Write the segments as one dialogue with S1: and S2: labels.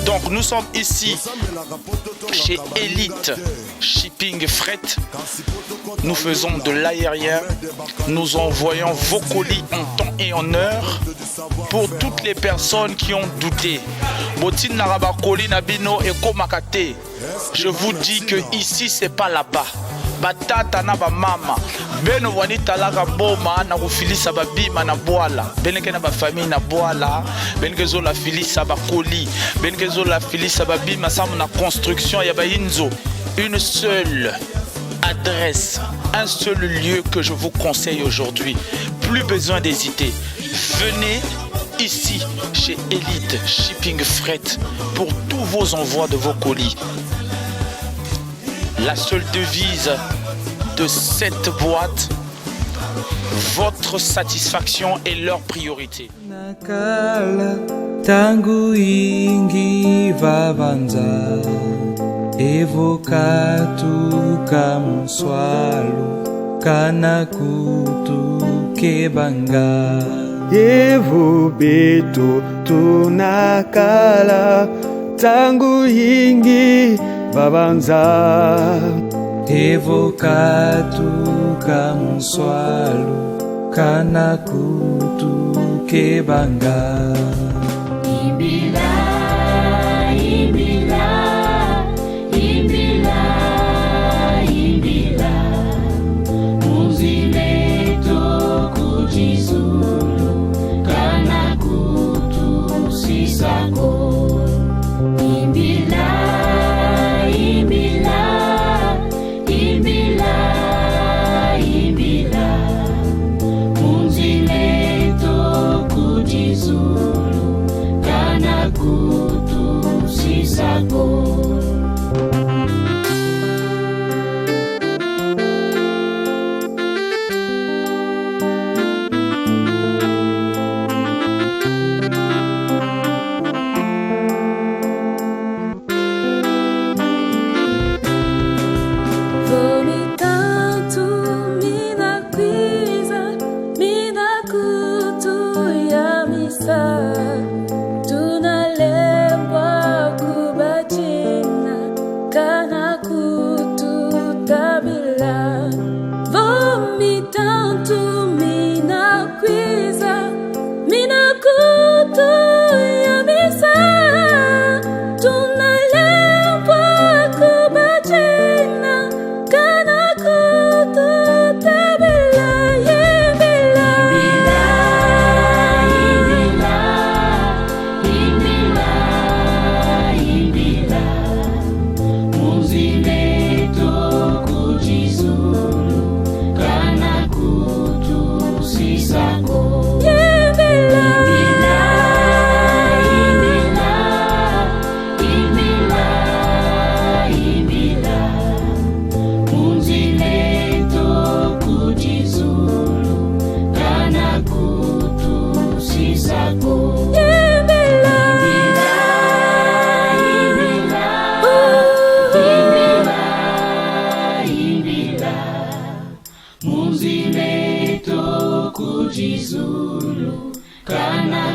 S1: Donc nous sommes ici chez Elite Shipping Fret. Nous faisons de l'aérien. Nous envoyons vos colis en temps et en heure pour toutes les personnes qui ont douté. Je vous dis que ici c'est pas là-bas. Batata na ba mama beno wanita laga boma na kufilisa babima na boala beneke na ba famille na boala beneke zo la filisa ba koli beneke zo la filisa babima samu na construction ya ba inzo. Une seule adresse, un seul lieu que je vous conseille aujourd'hui. Plus besoin d'hésiter. Venez ici chez Elite Shipping Fret pour tous vos envois de vos colis. La seule devise de cette boîte, votre satisfaction est leur priorité.
S2: Tangu ingi vabanza evokatu kamuswalu kana kutu kebanga
S3: Evo beto tunakala tangu ingi babanza
S2: evokatu kamuswalu kana kutu kebanga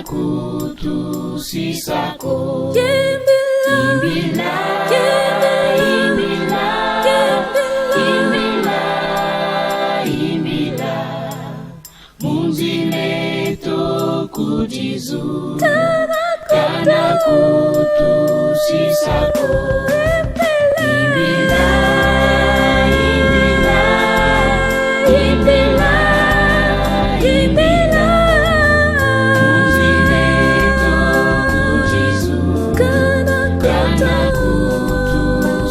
S4: kutu sisako. Imbila, imbila, imbila, imbila, munzile to kujizu. Kana kutu sisako. Imbila, imbila, imbila, imbila, munzile to kujizu. Kana kutu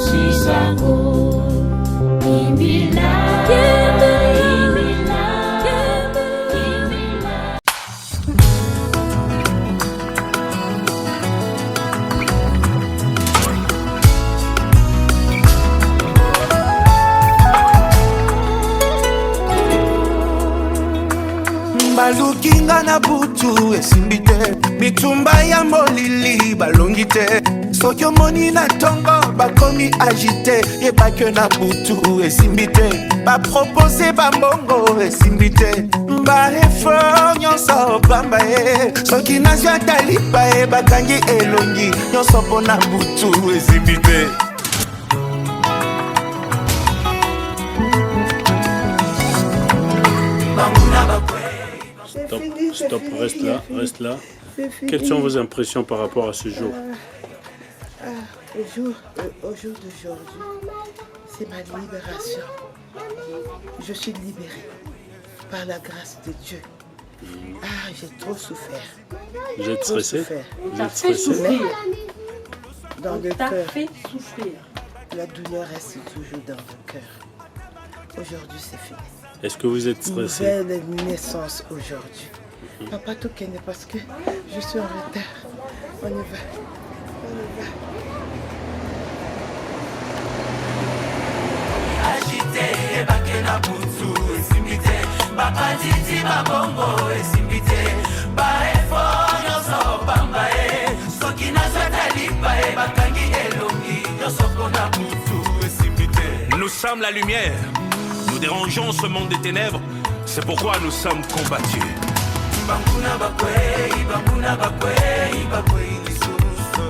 S4: sisako. Imbila, imbila, imbila.
S5: balukinga na butu esimbi te bitumba ya molili balongi te soki omoni na ntongo bakomi agite yebake na butu esimbi te bapropose bambongo esimbi te baeffort nyonso pamba ye soki nazwi ata lipa ye bakangi elongi nyonso mpo na butu esimbi te.
S6: Stop, reste là. Quelles sont vos impressions par rapport à ce jour?
S7: Au jour d'aujourd'hui, c'est ma libération. Je suis libérée par la grâce de Dieu. J'ai trop souffert.
S6: Vous êtes stressé? Vous êtes stressé?
S7: Dans le cœur, la douleur reste toujours dans le cœur. Aujourd'hui, c'est fini.
S6: Est-ce que vous êtes stressé?
S7: Nouvelle naissance aujourd'hui. Papa Tokene, parce que je suis en retard. On y va.
S5: Agité, bakena butu esimite, bakatiti babongo esimite, ba effort nyonso pamba e, soki nazwata lipa e bakangi elongi nyonso mpona butu esimite.
S8: Nous sommes la lumière, nous dérangeons ce monde des ténèbres, c'est pourquoi nous sommes combattus.
S5: Banguna bakwei lisusu,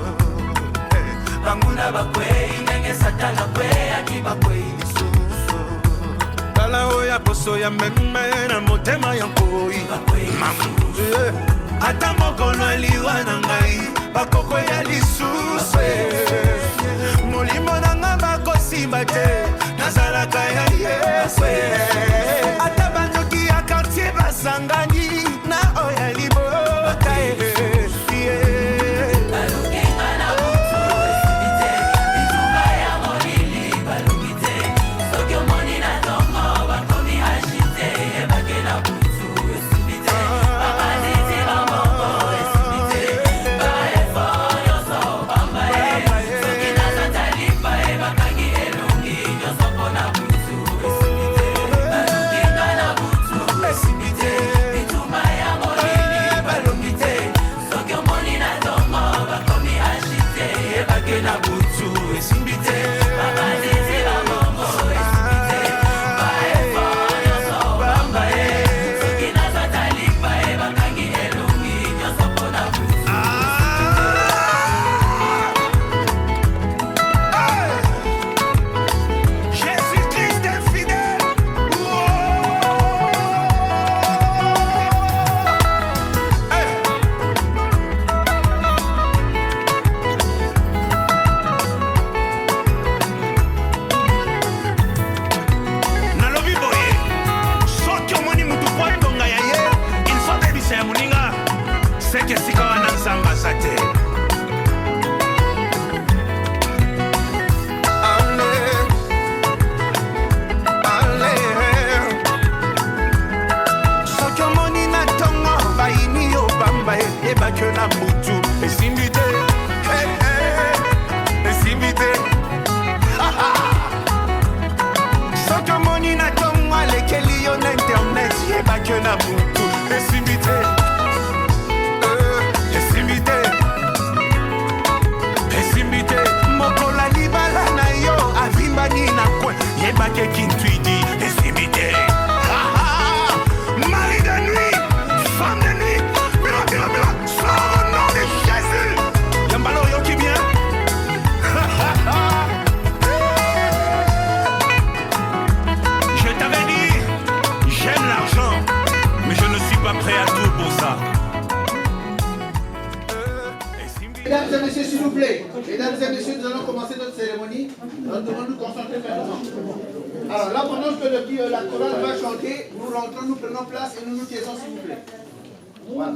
S5: banguna bakwei nenge satana kwei akibakwei lisusu. Tala oya poso ya meme na motema ya nkoi mamu. Ata mokolo eliwa na ngai bakoko ya lisusu. Molimo na nga bakosimba te nazalaka ya Yesu. Ata bandoki ya quartier basangani na oya liboka ye.
S9: Mesdames et messieurs, s'il vous plaît. Mesdames et messieurs, nous allons commencer notre cérémonie. Nous devons nous concentrer maintenant. Alors là, pendant que la chorale va chanter, nous rentrons, nous prenons place et nous nous taisons, s'il vous plaît. Voilà.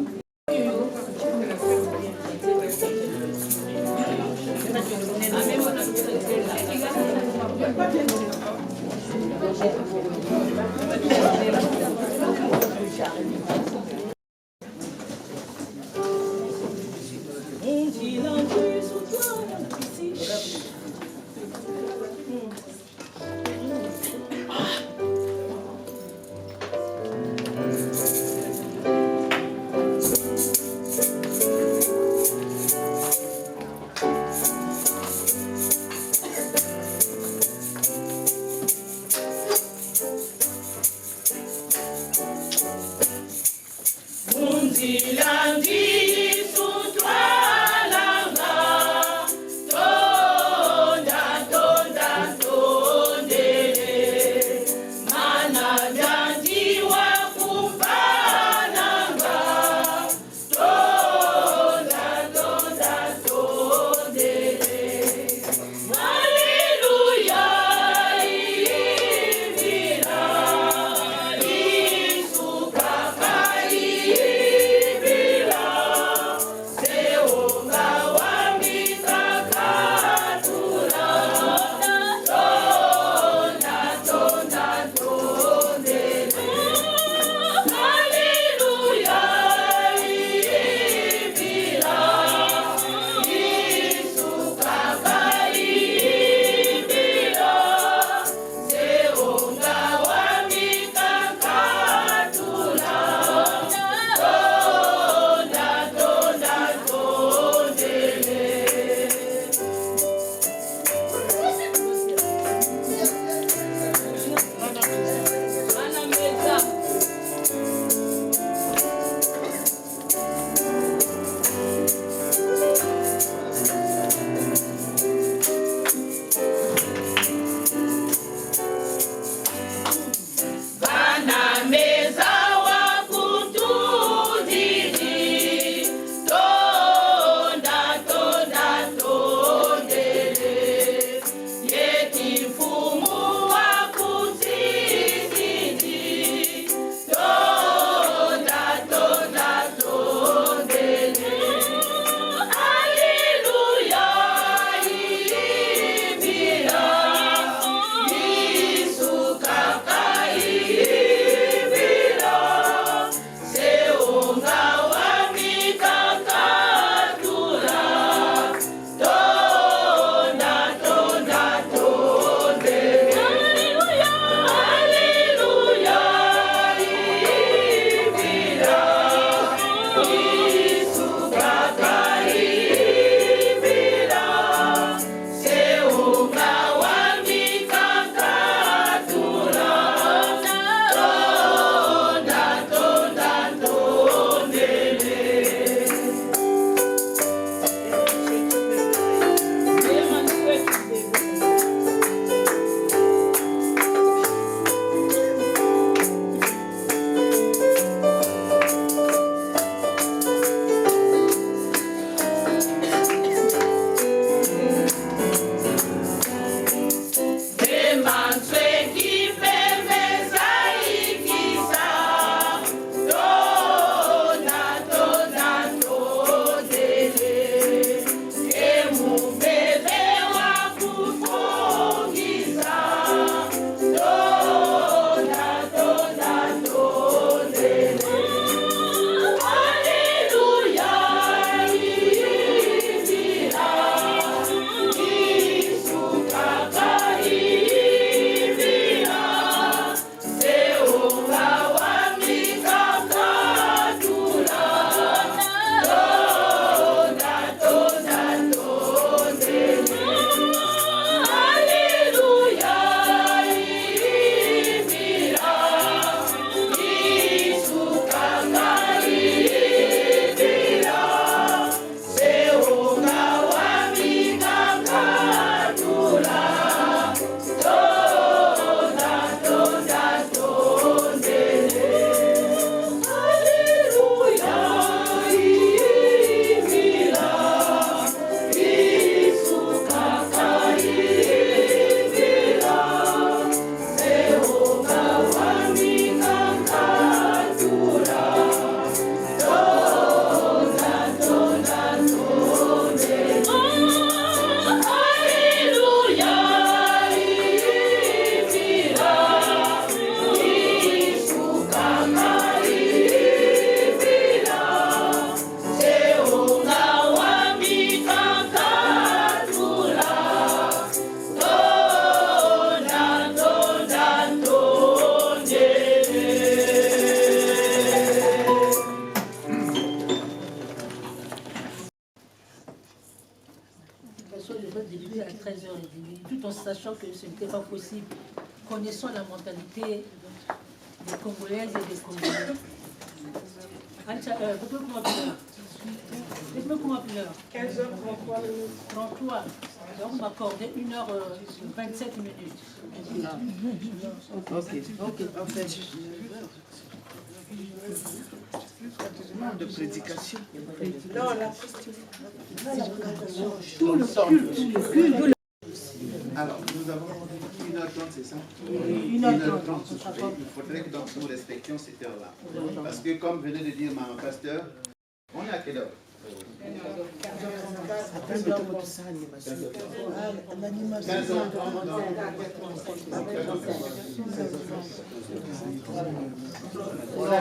S10: début à 13h30, tout en sachant que ce n'était pas possible, connaissant la mentalité des Congolaises et des Congolais. Dites-moi comment plus l'heure.
S7: 15h33 minutes.
S10: 33. Donc, on m'accordait 1h27 minutes.
S7: Ok, en fait. De prédication. Non, la
S9: Tout le culte. Alors, nous avons 1h30, c'est ça? 1h30. Il faudrait que donc nous respections cette heure-là. Parce que, comme venait de dire ma pasteur, on est à quelle heure?
S7: Après, on doit commencer l'animation.
S9: 15h30. Voilà.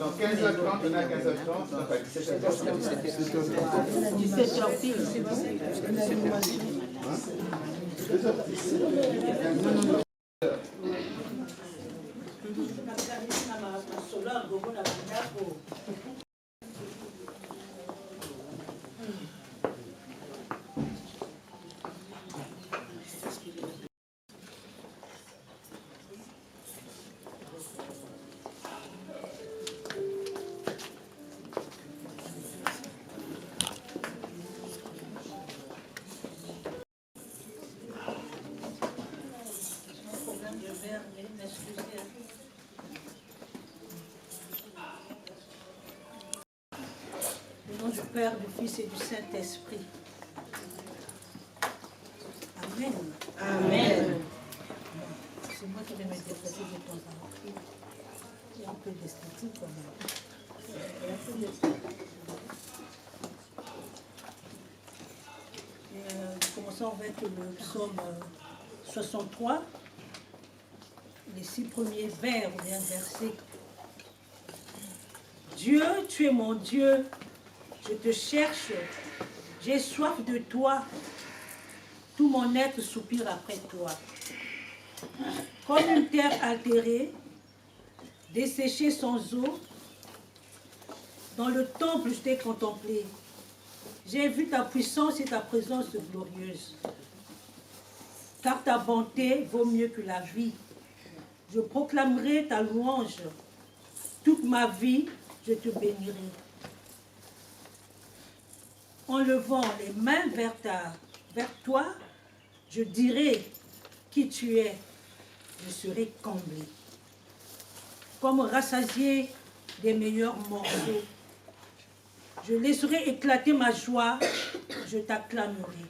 S9: Donc 15h30, on est à 15h30, donc à 17h30.
S10: 17h pile, c'est bon. Au nom du Père, du Fils et du Saint-Esprit. Amen. Amen. C'est moi qui vais m'interpréter de temps en temps. Il y a un peu d'esthétique quand même. Il y a un peu d'esthétique. Nous commençons avec le psaume 63. Les 6 premiers vers ou bien versets. Dieu, tu es mon Dieu, je te cherche, j'ai soif de toi, tout mon être soupire après toi. Comme une terre altérée, desséchée sans eau, dans le temple je t'ai contemplé. J'ai vu ta puissance et ta présence glorieuse. Car ta bonté vaut mieux que la vie. Je proclamerai ta louange. Toute ma vie, je te bénirai. En levant les mains vers toi, je dirai qui tu es. Je serai comblé. Comme rassasié des meilleurs morceaux. Je laisserai éclater ma joie, je t'acclamerai.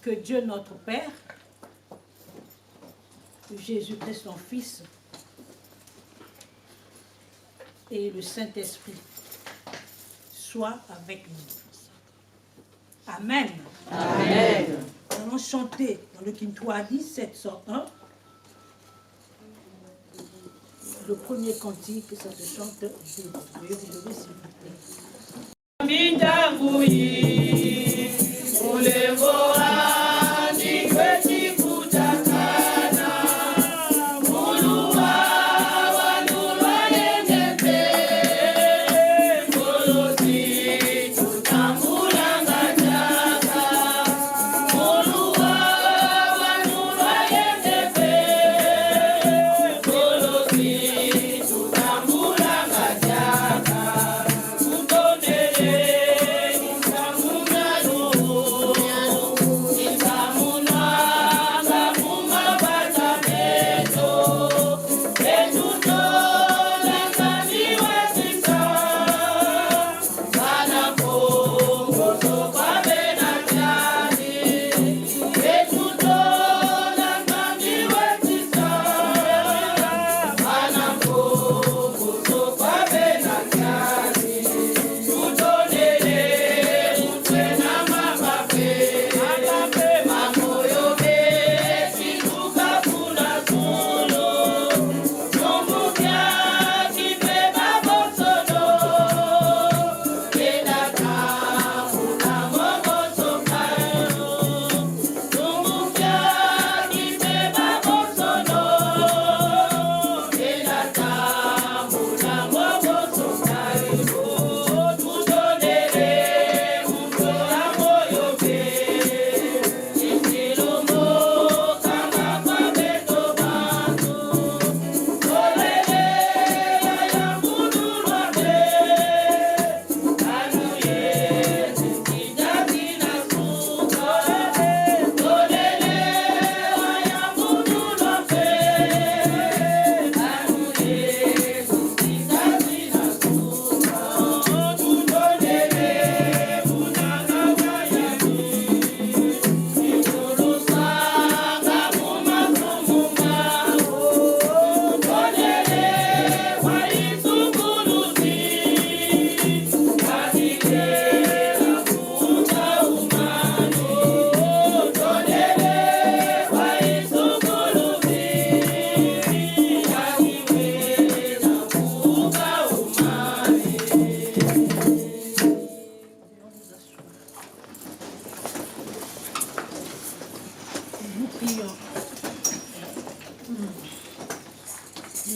S10: Que Dieu notre Père, que Jésus-Christ son Fils et le Saint-Esprit soient avec nous. Amen. Amen. Nous allons chanter dans le Kintwadi 701. Le premier cantique, ça se chante de Veuillez vous lever s'il vous
S4: Thank you.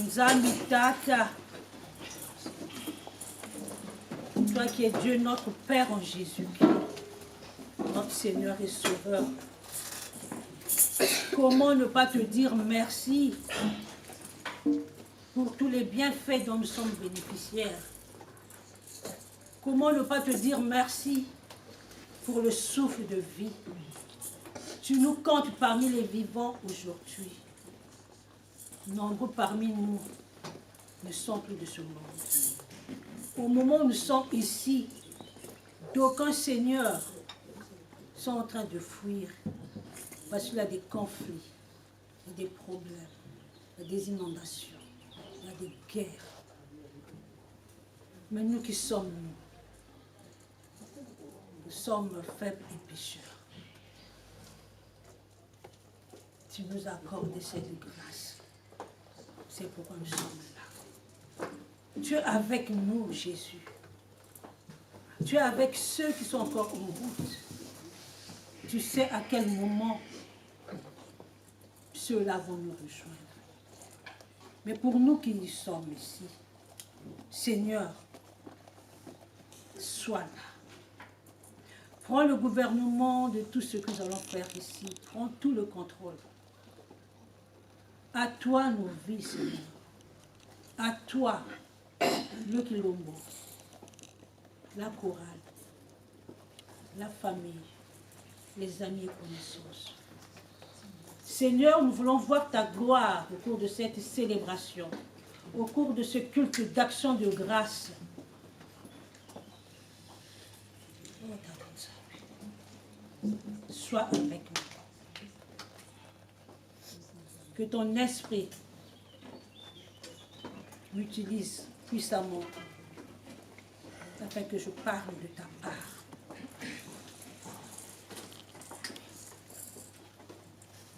S10: Nzambi Tata, toi qui es Dieu, notre Père en Jésus-Christ, notre Seigneur et Sauveur, comment ne pas te dire merci pour tous les bienfaits dont nous sommes bénéficiaires? Comment ne pas te dire merci pour le souffle de vie? Tu nous comptes parmi les vivants aujourd'hui. Nombreux parmi nous ne sont plus de ce monde. Au moment où nous sommes ici, d'aucuns seigneurs sont en train de fuir parce qu'il y a des conflits, il y a des problèmes, il y a des inondations, il y a des guerres. Mais nous qui sommes nous sommes faibles et pécheurs. Tu nous accordes cette grâce. C'est pourquoi nous sommes là. Tu es avec nous, Jésus. Tu es avec ceux qui sont encore en route. Tu sais à quel moment ceux-là vont nous rejoindre. Mais pour nous qui y sommes ici, Seigneur, sois là. Prends le gouvernement de tout ce que nous allons faire ici. Prends tout le contrôle. À toi nos vies, Seigneur. À toi, le Kilombo, la chorale, la famille, les amis et connaissances. Seigneur, nous voulons voir ta gloire au cours de cette célébration, au cours de ce culte d'action de grâce. Sois avec nous. Que ton esprit m'utilise puissamment afin que je parle de ta part.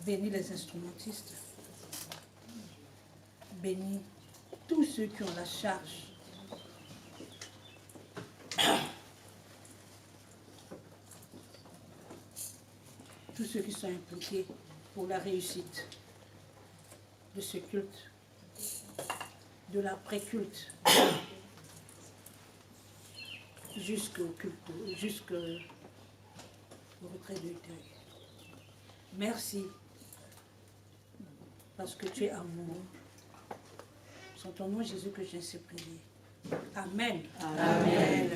S10: Bénis les instrumentistes. Bénis tous ceux qui ont la charge tous ceux qui sont impliqués pour la réussite de ce culte, de l'après-culte, jusqu'au culte, jusqu'au retrait de deuil. Merci, parce que tu es amour. C'est en ton nom, Jésus, que j'ai ainsi prié. Amen. Amen.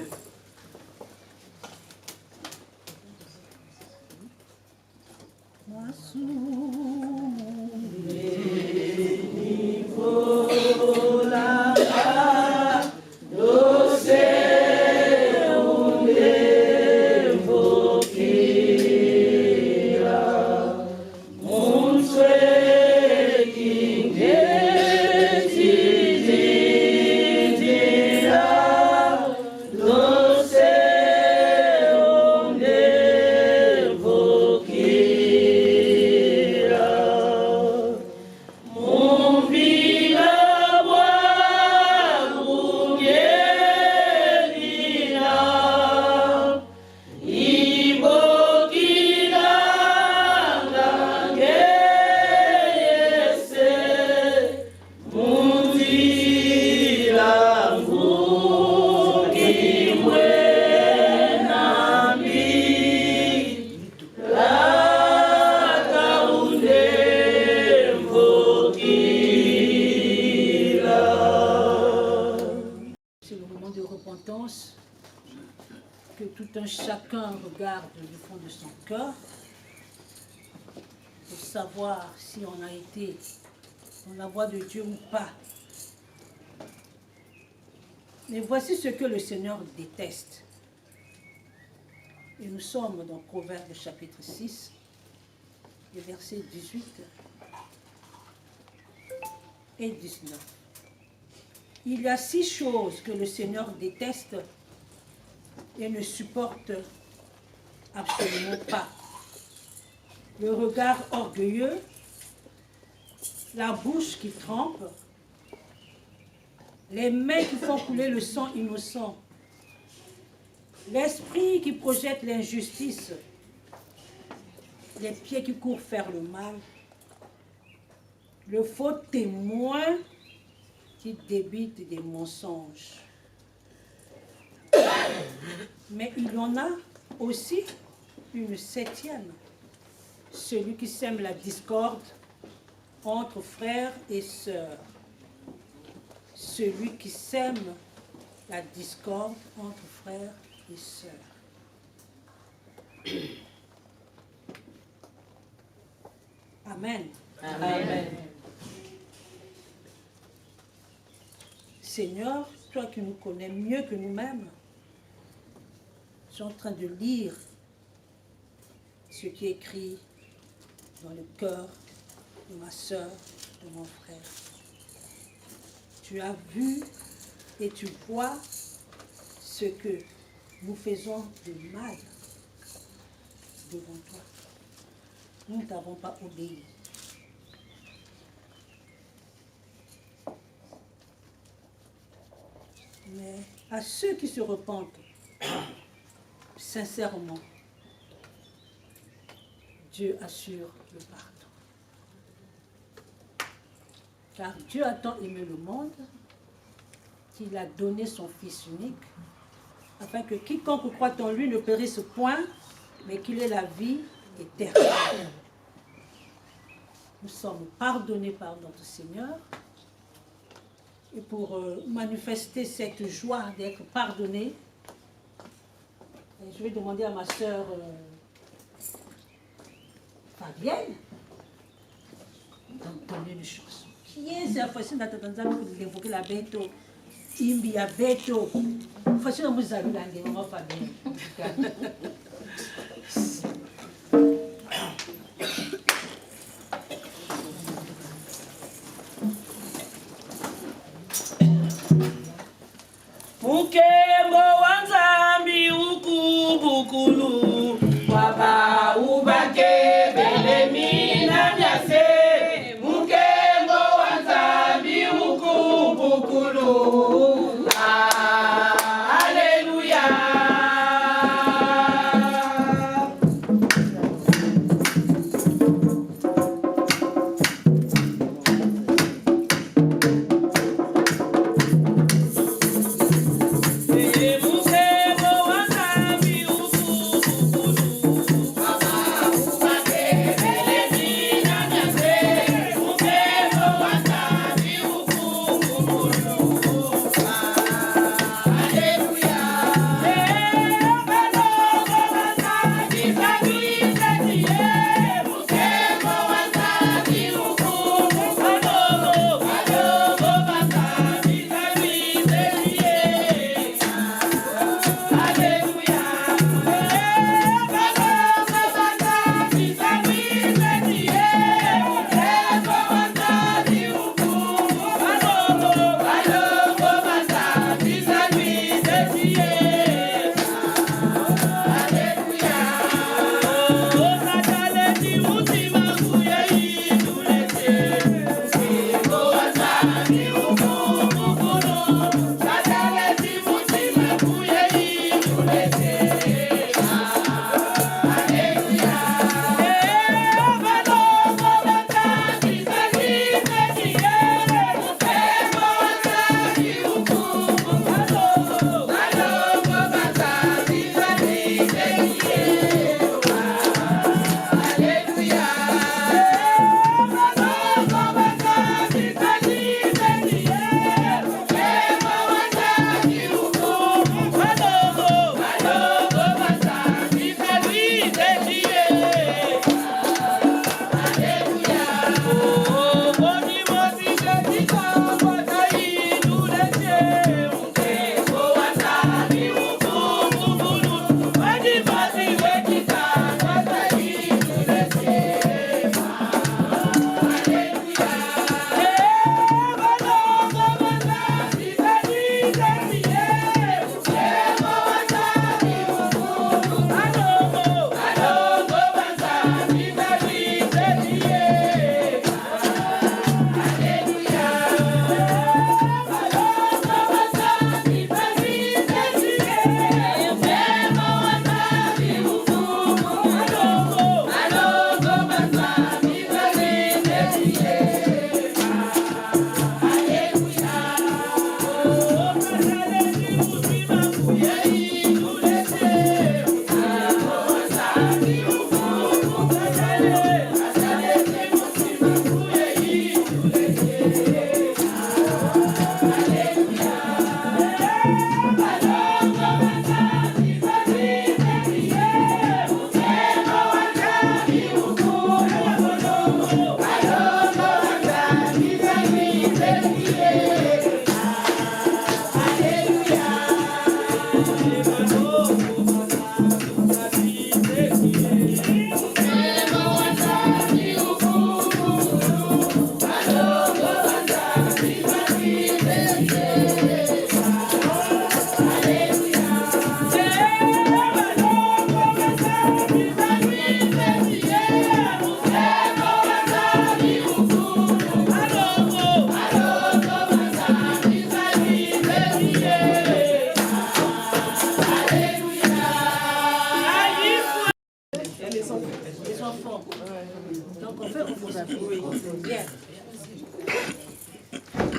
S10: Que tout un chacun regarde le fond de son cœur pour savoir si on a été dans la voie de Dieu ou pas. Mais voici ce que le Seigneur déteste. Et nous sommes dans Proverbes chapitre 6, les versets 18 et 19. Il y a 6 choses que le Seigneur déteste et ne supporte absolument pas. Le regard orgueilleux, la bouche qui trempe, les mains qui font couler le sang innocent, l'esprit qui projette l'injustice, les pieds qui courent faire le mal, le faux témoin qui débitent des mensonges. Mais il y en a aussi une septième, celui qui sème la discorde entre frères et sœurs. Celui qui sème la discorde entre frères et sœurs. Amen.
S4: Amen.
S10: Seigneur, toi qui nous connais mieux que nous-mêmes, je suis en train de lire ce qui est écrit dans le cœur de ma sœur, de mon frère. Tu as vu et tu vois ce que nous faisons de mal devant toi. Nous ne t'avons pas obéi. Mais à ceux qui se repentent sincèrement, Dieu assure le pardon. Car Dieu a tant aimé le monde qu'il a donné son Fils unique, afin que quiconque croit en lui ne périsse point, mais qu'il ait la vie éternelle. Nous sommes pardonnés par notre Seigneur. Et pour manifester cette joie d'être pardonnés, je vais demander à ma sœur Fabienne d'entonner une chanson. Qui est cette fois-ci dans l'évoquer la bête, Imbi à bête. Fois-ci, on vous a vu la Fabienne.
S11: Mukembo wa Nzambi ukubukulu waba ubake belemi na myase. Mukembo wa Nzambi ukubukulu. Haleluya.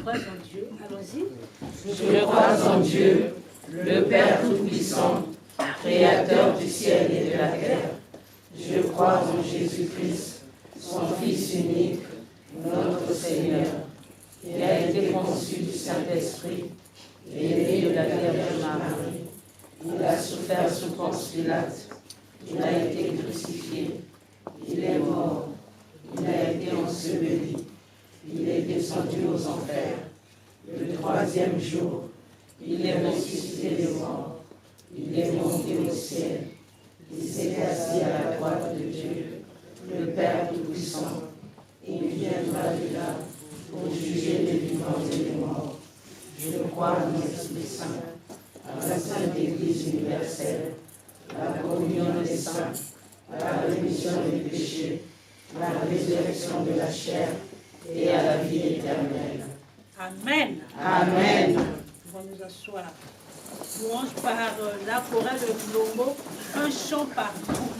S10: crois en Dieu. Allons-y.
S11: Je crois en Dieu, le Père Tout-Puissant, Créateur du ciel et de la terre. Je crois en Jésus-Christ, son Fils unique, notre Seigneur. Il a été conçu du Saint-Esprit et né de la Vierge Marie. Il a souffert sous Ponce Pilate. Il a été crucifié. Il est mort. Il a été enseveli. Il est descendu aux enfers. Le troisième jour, il est ressuscité des morts. Il est monté au ciel. Il s'est assis à la droite de Dieu, le Père Tout-Puissant. Il viendra de là pour juger les vivants et les morts. Je crois en l'Esprit Saint, à la Sainte Église universelle, à la communion des saints, à la rémission des péchés, à la résurrection de la chair et à la vie éternelle.
S10: Amen.
S11: Amen.
S10: Nous allons nous asseoir. Louange par la chorale de Lombo, un chant par groupe.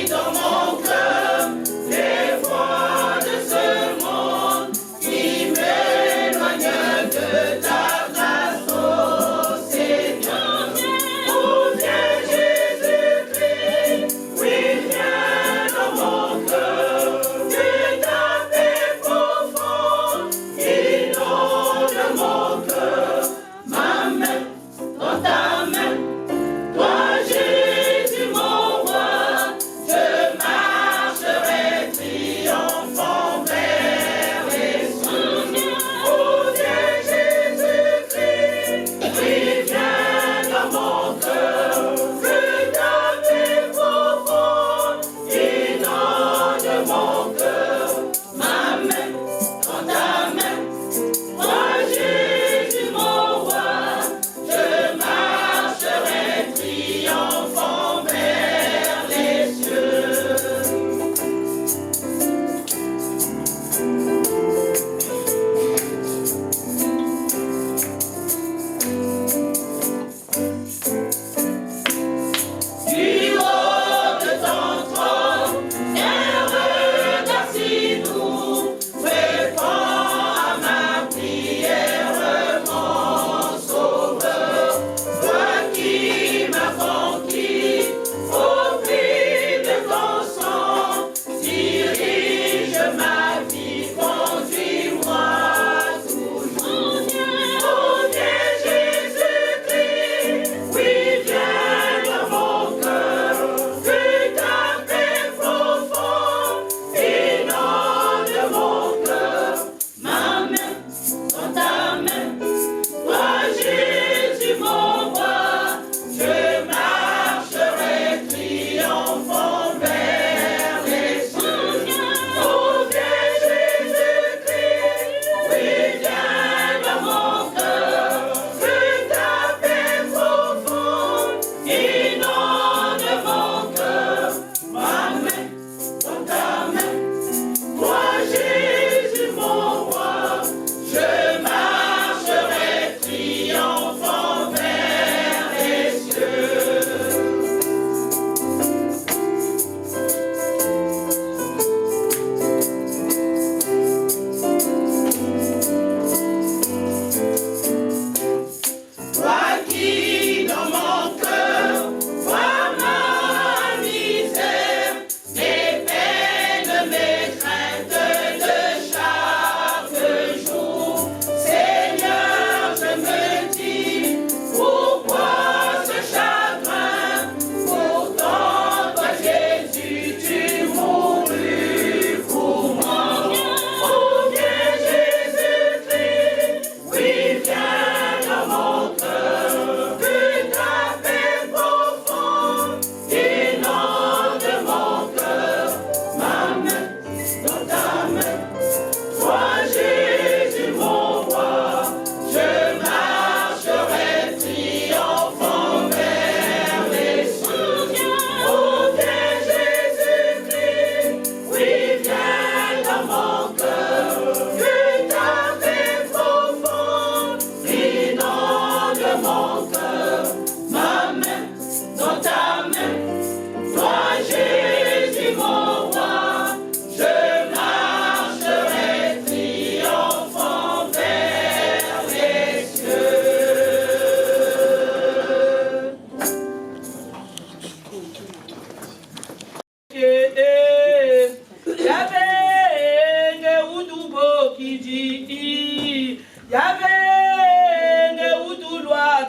S11: Dans mon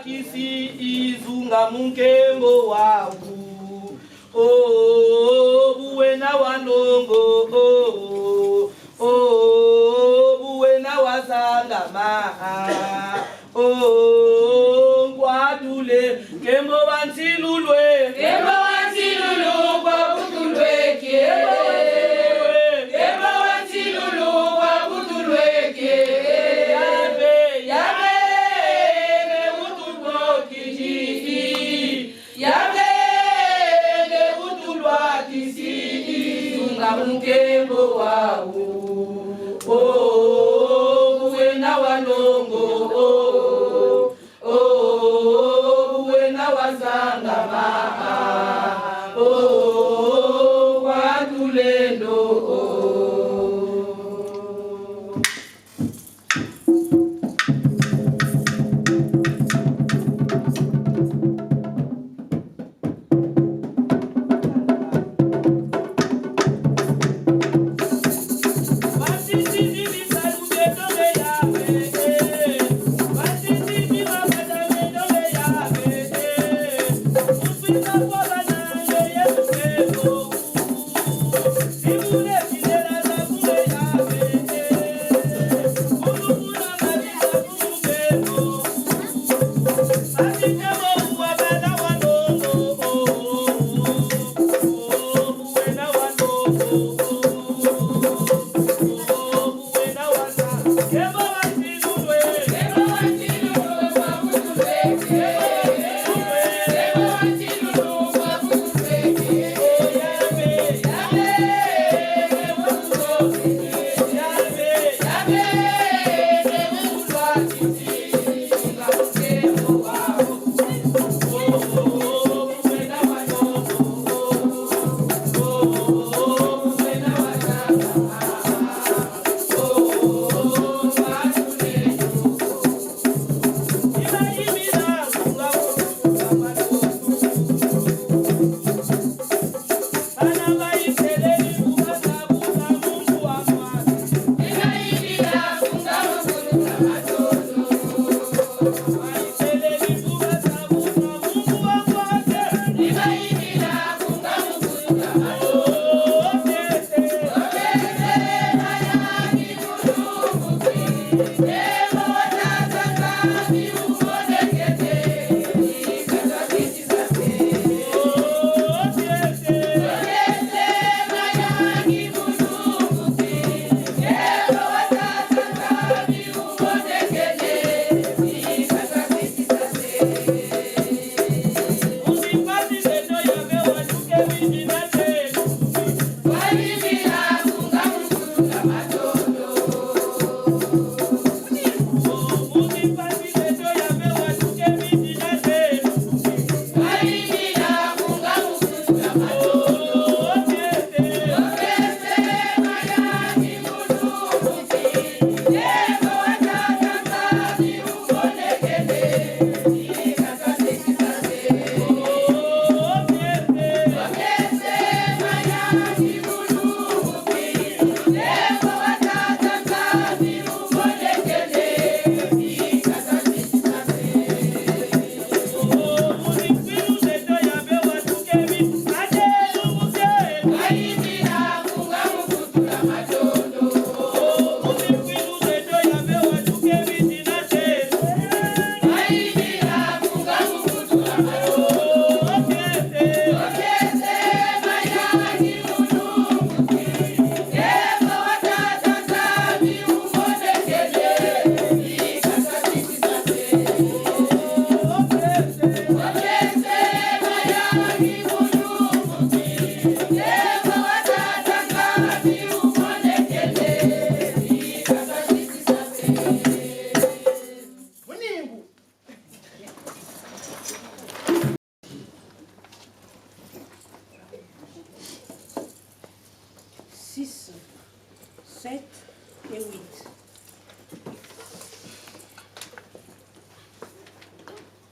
S12: kisi izunga munkembo wawu. Oh, buena wanongo. Oh, buena wazanga maha. Oh, guadule, kembo wantilulwe. Kembo wantilulu, guabutulwe kie. Kembo wantilulu, guabutulwe kie. Yabe, yabe, ne utulwa kiji. Yabe, ne utulwa kisi. Zunga mkembo wawu. Oh, buena wanongo. Oh, buena wazanga maa. Oh, wadulendo.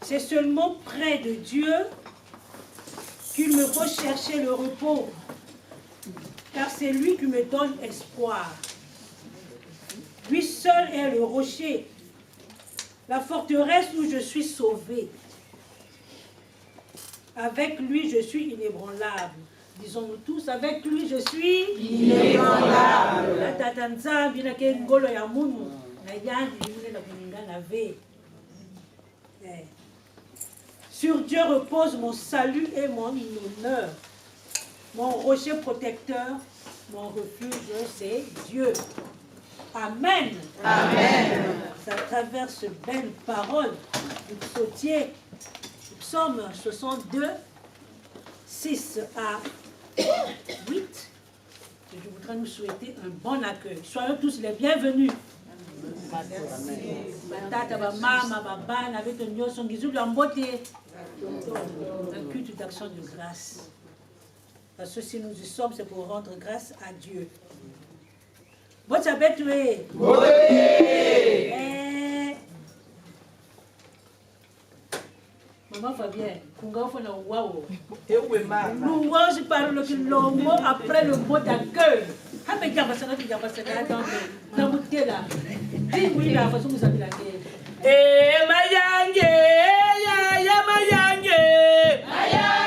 S10: C'est seulement près de Dieu qu'il me faut chercher le repos, car c'est lui qui me donne espoir. Lui seul est le rocher la forteresse où je suis sauvé. Avec lui, je suis inébranlable. Disons-nous tous, avec lui, je suis inébranlable. Sur Dieu repose mon salut et mon honneur. Mon rocher protecteur, mon refuge, c'est Dieu. Amen. Amen. C'est à travers ces belles paroles du psautier, du psaume 62, 6 à 8, que je voudrais nous souhaiter un bon accueil. Soyons tous les bienvenus. Un culte d'action de grâce. Parce que si nous y sommes, c'est pour rendre grâce à Dieu. Bon sabbat, tu es. Maman Fabien, Kunga Fona Wao. Nous, je parle le mot après le mot d'accueil. Avec Yabasana, Yabasana, dans le thé là. Oui, la façon vous avez la guerre. Eh, Mayange, ya Mayange. Mayange.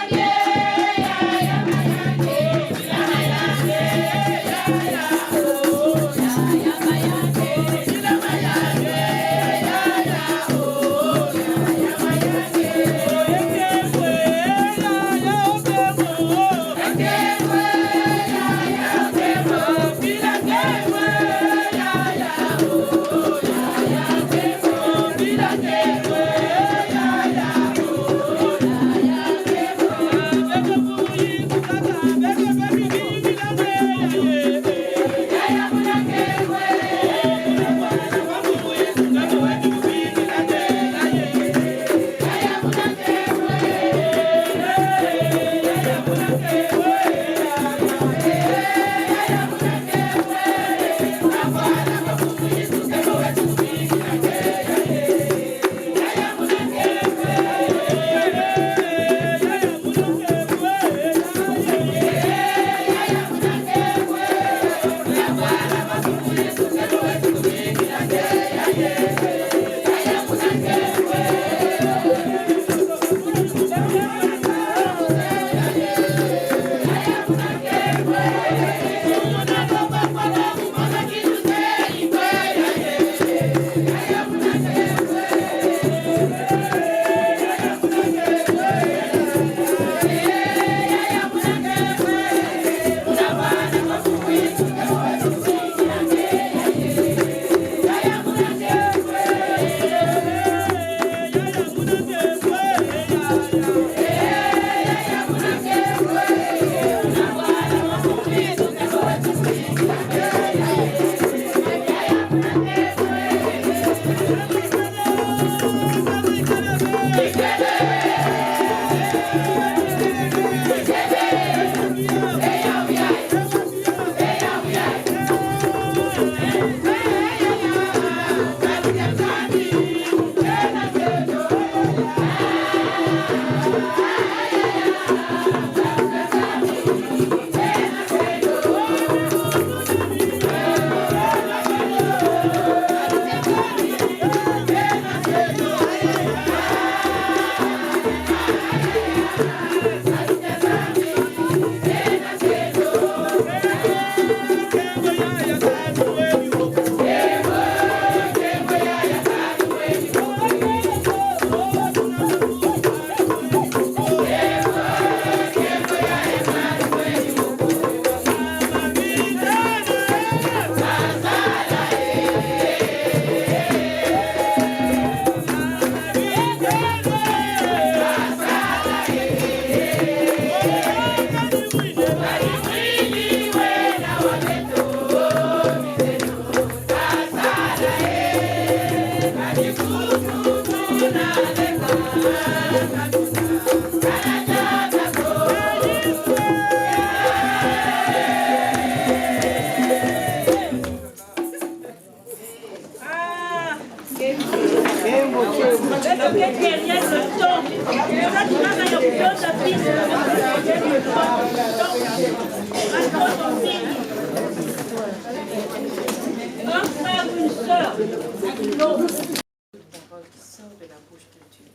S11: sort de la bouche de Dieu.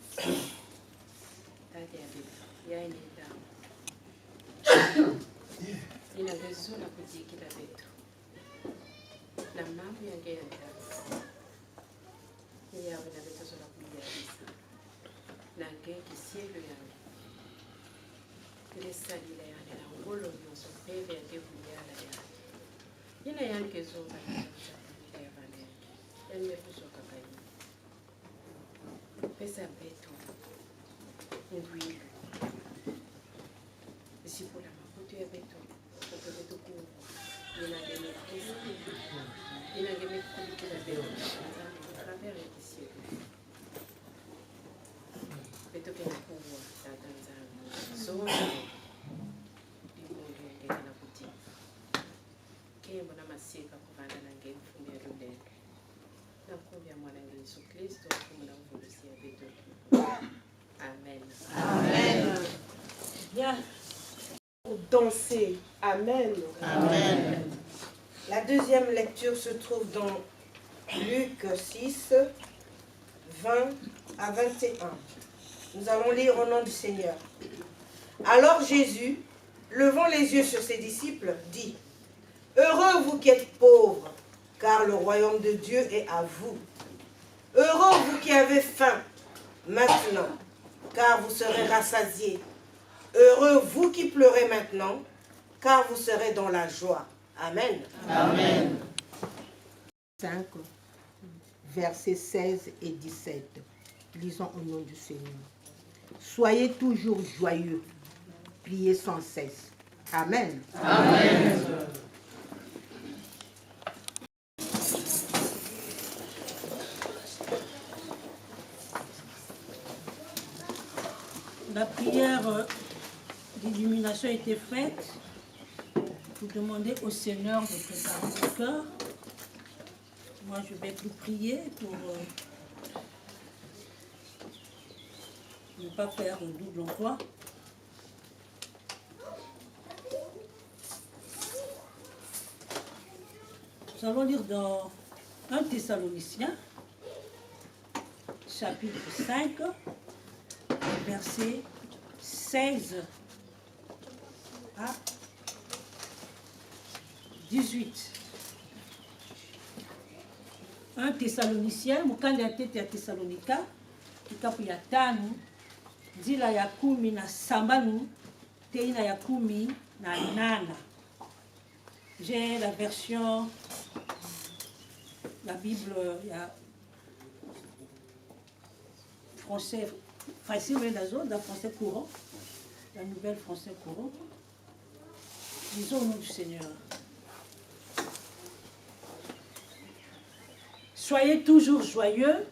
S11: Inagezola kujikila vitu na mambo yangeenda yawe na vitu zola kujaliza na ngeki sielo yange ile salila yange na ngolo nyonso pele yange kujala yange ina yange zola ya vale yange kusoka kai pesa beto ngwilo isipula makutu ya beto beto ku inageme kulikila beto travers les cieux beto kena kuwa tatanzana zote limungu ngeke na kuti kembo na masika kuvanda na ngeke mfumia luleke na kumbia mwana ngeke Yesu Kristo kumuna mvulusia beto. Amen.
S10: Amen. Bien.
S7: Danser. Amen.
S10: Amen.
S7: La deuxième lecture se trouve dans Luc 6, 20 à 21. Nous allons lire au nom du Seigneur. Alors Jésus, levant les yeux sur ses disciples, dit: Heureux vous qui êtes pauvres, car le royaume de Dieu est à vous. Heureux vous qui avez faim, maintenant, car vous serez rassasiés. Heureux vous qui pleurez maintenant, car vous serez dans la joie. Amen.
S13: Amen. 5, versets 16 et 17. Lisons au nom du Seigneur. Soyez toujours joyeux, priez sans cesse. Amen.
S4: Amen.
S10: La prière d'illumination a été faite. Vous demandez au Seigneur de préparer le cœur. Moi, je vais vous prier pour ne pas faire un double emploi. Nous allons lire dans 1 Thessaloniciens, chapitre 5, verset 16 à 18. 1 Thessaloniciens, mukanda ya tete ya Thessalonika, kitabu ya 5, nzila ya 17 teina ya 18. J'ai la version, la Bible, il y a français facile, mais la zone, la français courant, la nouvelle français courant. Disons au nom du Seigneur. Soyez toujours joyeux,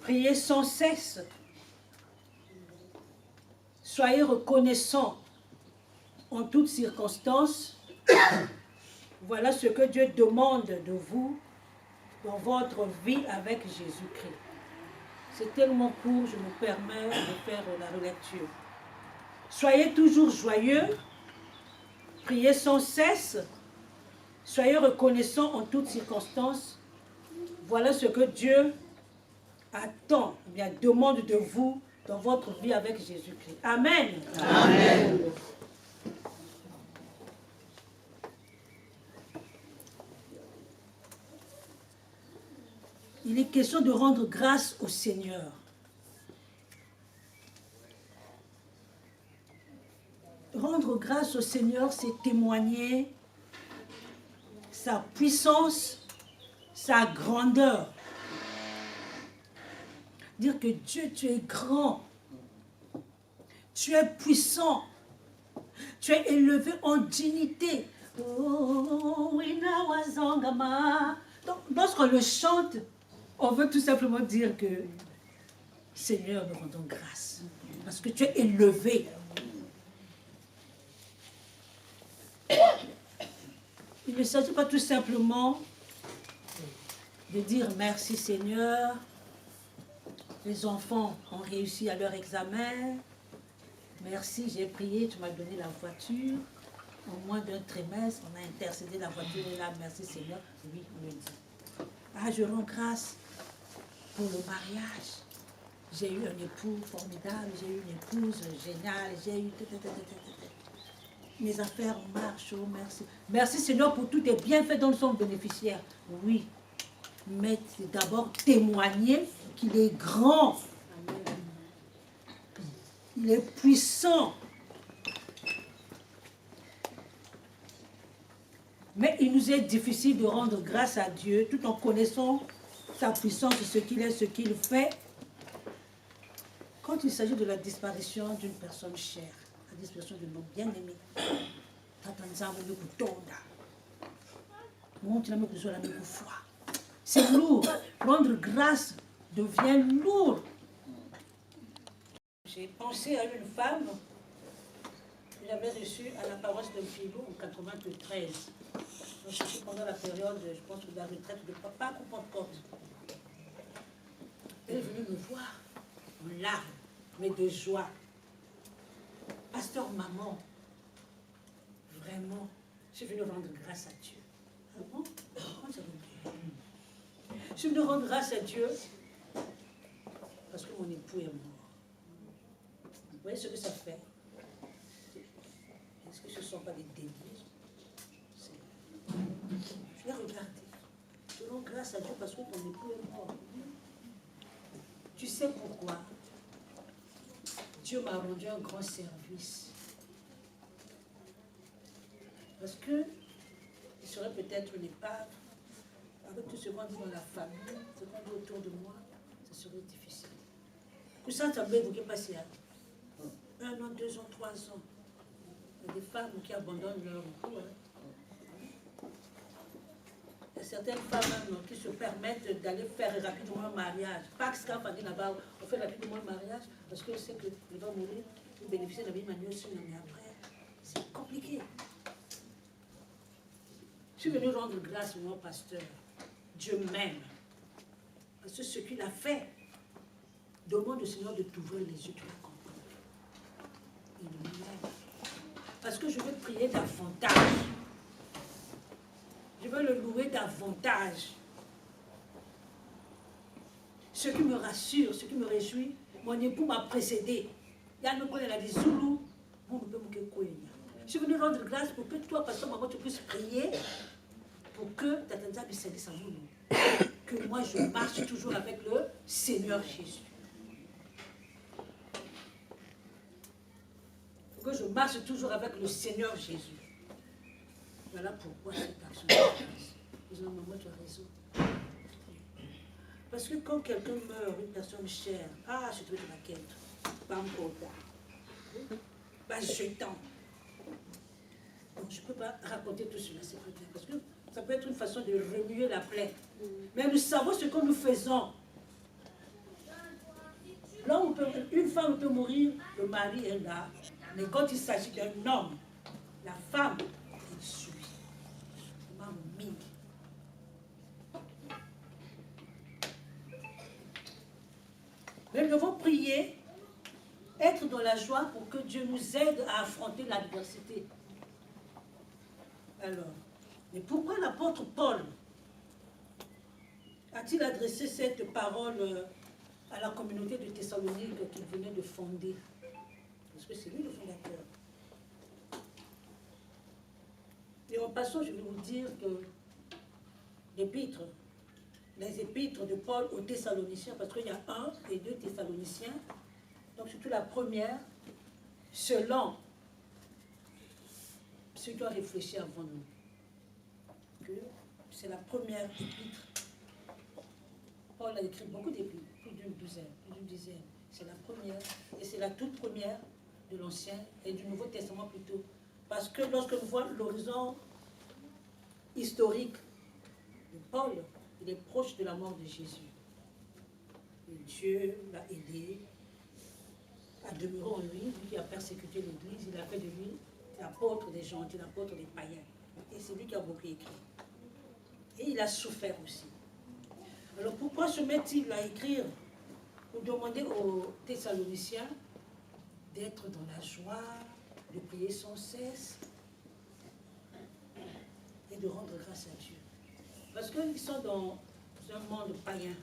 S10: priez sans cesse. Soyez reconnaissants en toutes circonstances. Voilà ce que Dieu demande de vous dans votre vie avec Jésus-Christ. C'est tellement court, je me permets de faire la relecture. Soyez toujours joyeux, priez sans cesse, soyez reconnaissants en toutes circonstances. Voilà ce que Dieu attend, bien demande de vous dans votre vie avec Jésus-Christ. Amen.
S4: Amen.
S10: Il est question de rendre grâce au Seigneur. Rendre grâce au Seigneur, c'est témoigner sa puissance, sa grandeur. Dire que Dieu, tu es grand, tu es puissant, tu es élevé en dignité. Donc, lorsqu'on le chante, on veut tout simplement dire que Seigneur, nous rendons grâce parce que tu es élevé. Il ne s'agit pas tout simplement de dire merci Seigneur, les enfants ont réussi à leur examen, merci, j'ai prié, tu m'as donné la voiture, au moins d'un trimestre, on a intercédé, la voiture est là, merci Seigneur, oui, on le dit. Ah, je rends grâce. pour le mariage. J'ai eu un époux formidable, j'ai eu une épouse géniale, j'ai eu... Mes affaires marchent, oh merci. Merci Seigneur pour tous tes bienfaits dont nous sommes bénéficiaires. Oui, mais c'est d'abord témoigner qu'il est grand. Il est puissant. Mais il nous est difficile de rendre grâce à Dieu tout en connaissant sa puissance, ce qu'il est, ce qu'il fait. Quand il s'agit de la disparition d'une personne chère, la disparition de nos bien-aimés, c'est lourd. Rendre grâce devient lourd. J'ai pensé à une femme que j'avais reçue à la paroisse de Filou en 93. C'était pendant la période, je pense, de la retraite de papa ou Pentecôte. Elle est venue me voir en larmes, mais de joie. Pasteur, maman, vraiment, je suis venue rendre grâce à Dieu. Ah bon? Je suis venue rendre grâce à Dieu parce que mon époux est mort. Vous voyez ce que ça fait? Est-ce que ce ne sont pas des délits? Je l'ai regardé. Je rends grâce à Dieu parce que ton époux est mort. Tu sais pourquoi? Dieu m'a rendu un grand service. Parce que il serait peut-être une épave. Avec tout ce qu'on dit dans la famille, ce qu'on dit autour de moi, ça serait difficile. Que ça peut évoquer passer 1 an, 2 ans, 3 ans. Il y a des femmes qui abandonnent leur cou. Il y a certaines femmes même, qui se permettent d'aller faire rapidement un mariage. Pas que ce qu'on dit là-bas, on fait rapidement un mariage parce qu'on sait qu'il va mourir, il bénéficie de la même manière aussi, mais après, c'est compliqué. Je suis venue rendre grâce à mon pasteur. Dieu m'aime. Parce que ce qu'il a fait, demande au Seigneur de t'ouvrir les yeux, tu vas comprendre. Il m'aime. Parce que je veux prier davantage. Je veux le louer davantage. Ce qui me rassure, ce qui me réjouit, mon époux m'a précédé. Il y a des Zoulous. Je suis venue rendre grâce pour que toi, pasteur, maman, tu puisses prier pour que que moi je marche toujours avec le Seigneur Jésus. Que je marche toujours avec le Seigneur Jésus. Voilà pourquoi cette action. Disons, maman, tu as raison. Parce que quand quelqu'un meurt, une personne chère, ah, je te m'inquiète. Pas encore tard. Pas jetant. Donc, je ne peux pas raconter tout cela, c'est peut-être. Parce que ça peut être une façon de remuer la plaie. Mais nous savons ce que nous faisons. Là où une femme peut mourir, le mari est là. Mais quand il s'agit d'un homme, la femme, elle suit. Mais nous devons prier, être dans la joie pour que Dieu nous aide à affronter l'adversité. Alors, mais pourquoi l'apôtre Paul a-t-il adressé cette parole à la communauté de Thessalonique qu'il venait de fonder? Parce que c'est lui le fondateur. Et en passant, je vais vous dire que les épîtres de Paul aux Thessaloniciens, parce qu'il y a 1 et 2 Thessaloniciens, donc surtout la première, selon ce qui doit réfléchir avant nous, que c'est la première épître. Paul a écrit beaucoup d'épîtres, plus d'une dizaine. C'est la première, et c'est la toute première de l'Ancien et du Nouveau Testament plutôt. Parce que lorsque nous voyons l'horizon historique de Paul, il est proche de la mort de Jésus. Et Dieu l'a aidé à demeurer en lui, lui qui a persécuté l'Église, il a fait de lui l'apôtre des gentils, l'apôtre des païens. Et c'est lui qui a beaucoup écrit. Et il a souffert aussi. Alors pourquoi se met-il à écrire pour demander aux Thessaloniciens d'être dans la joie, de prier sans cesse et de rendre grâce à Dieu? Parce qu'ils sont dans un monde païen.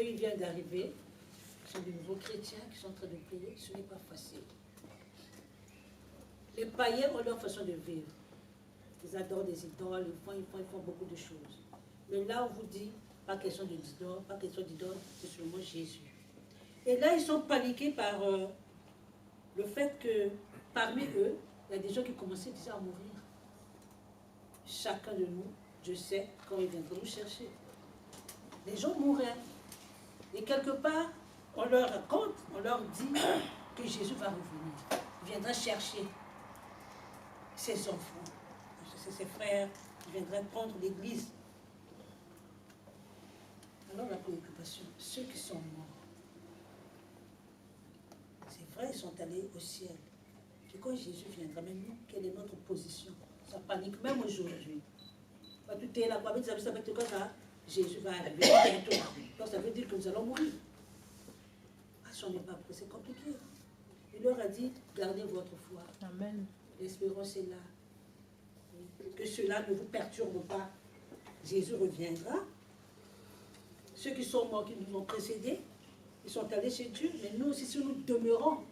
S10: Eux, ils viennent d'arriver. Ce sont de nouveaux chrétiens qui sont en train de prier. Ce n'est pas facile. Les païens ont leur façon de vivre. Ils adorent des idoles, ils font beaucoup de choses. Mais là, on vous dit, pas question d'idole, pas question d'idole, c'est seulement Jésus. Et là, ils sont paniqués par le fait que parmi eux, il y a des gens qui commençaient déjà à mourir. Chacun de nous, je sais, quand ils viendront nous chercher. Les gens mouraient. Et quelque part, on leur raconte, on leur dit que Jésus va revenir. Il viendra chercher ses enfants, ses frères, il viendra prendre l'église. Alors la préoccupation, ceux qui sont morts, c'est vrai, ils sont allés au ciel. Et quand Jésus viendra, mais nous, quelle est notre position? Ça panique même aujourd'hui. Tout est là, ça veut dire que Jésus va arriver bientôt. Donc ça veut dire que nous allons mourir. Ah, si on n'est pas prêt, c'est compliqué. Il leur a dit, gardez votre foi.
S11: Amen.
S10: L'espérance est là. Que cela ne vous perturbe pas. Jésus reviendra. Ceux qui sont morts, qui nous ont précédés, ils sont allés chez Dieu. Mais nous aussi, si nous demeurons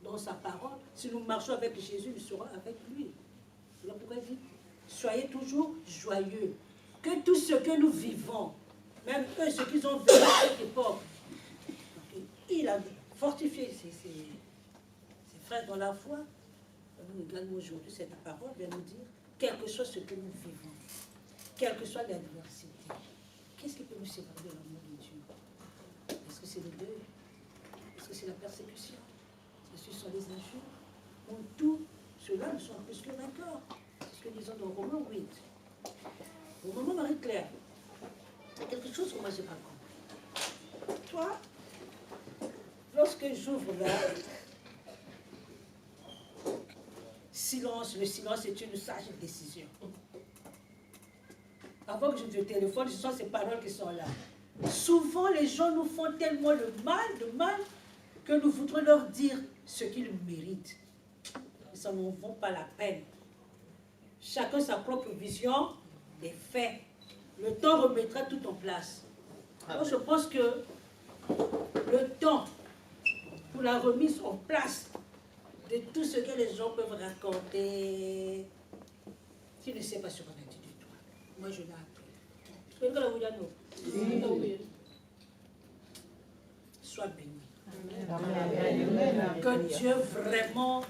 S10: dans sa parole, si nous marchons avec Jésus, nous serons avec lui. Alors pourquoi il dit, soyez toujours joyeux. Que tout ce que nous vivons, même eux, ceux qui ont vécu à cette époque, il a fortifié ses frères dans la foi. Nous également aujourd'hui, cette parole vient nous dire, quel que soit ce que nous vivons, quelle que soit l'adversité, qu'est-ce qui peut nous séparer de l'amour de Dieu? Est-ce que c'est le deuil? Est-ce que c'est la persécution? Est-ce que ce sont les injures? Donc tout cela, nous sommes plus que vainqueurs. C'est ce que nous disons dans Romains 8. Au moment Marie-Claire, c'est quelque chose que moi je n'ai pas compris. Toi, lorsque j'ouvre là, silence, le silence est une sage décision. Avant que je te téléphone, ce sont ces paroles qui sont là. Souvent, les gens nous font tellement de mal, que nous voudrons leur dire ce qu'ils méritent. Et ça n'en vaut pas la peine. Chacun sa propre vision des faits. Le temps remettra tout en place. Alors, je pense que le temps pour la remise en place de tout ce que les gens peuvent raconter, tu ne sais pas ce qu'on a dit de toi. Moi, je l'ai appris. Sois béni. Amen. Que Dieu vraiment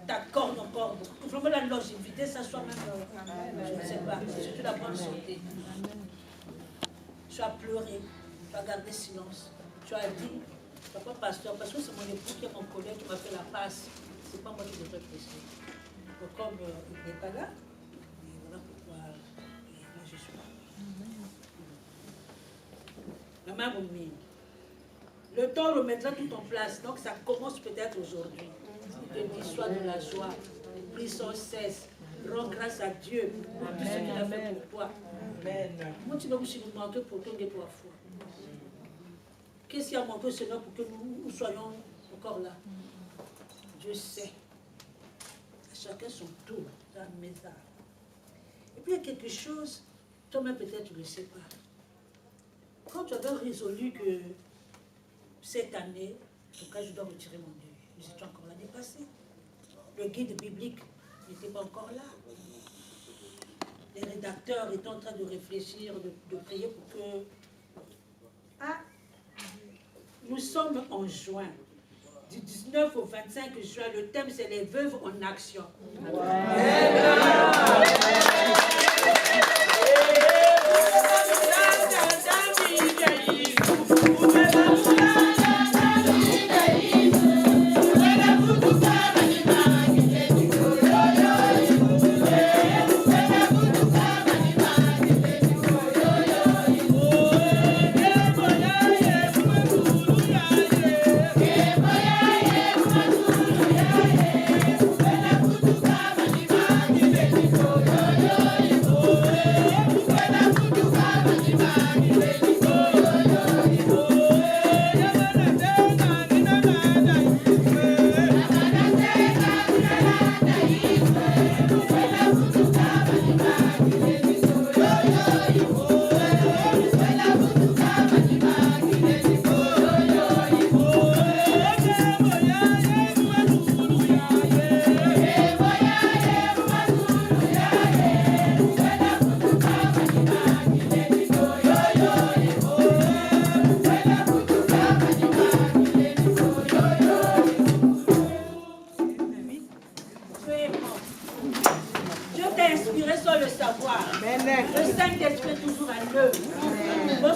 S10: t'accorde encore vraiment la longévité, ça soit même, je ne sais pas, surtout la bonne santé. Tu as pleuré, tu as gardé silence, tu as dit, papa pasteur, parce que c'est mon époux qui est mon collègue qui m'a fait la passe, c'est pas moi qui devrais prêcher. Donc comme il n'est pas là, et voilà pourquoi moi je suis là. Maman Roumi, le temps remettra tout en place, donc ça commence peut-être aujourd'hui. Il te dit, sois de la joie, prie sans cesse, rends grâce à Dieu pour tout ce qu'il a fait pour toi. Moi, tu vas vous manquer pour ton de trois fois. Qu'est-ce qui a manqué cela pour que nous soyons encore là? Dieu sait. À chacun son tour, dans mes arts. Et puis il y a quelque chose, toi-même peut-être tu ne le sais pas. Quand tu avais résolu que cette année, en tout cas je dois retirer mon deuil, nous étions encore l'année passée. Le guide biblique n'était pas encore là. Les rédacteurs étaient en train de réfléchir, de prier pour que... Ah, nous sommes en juin. Du 19 au 25 juin, le thème c'est les veuves en action.
S12: Yeah.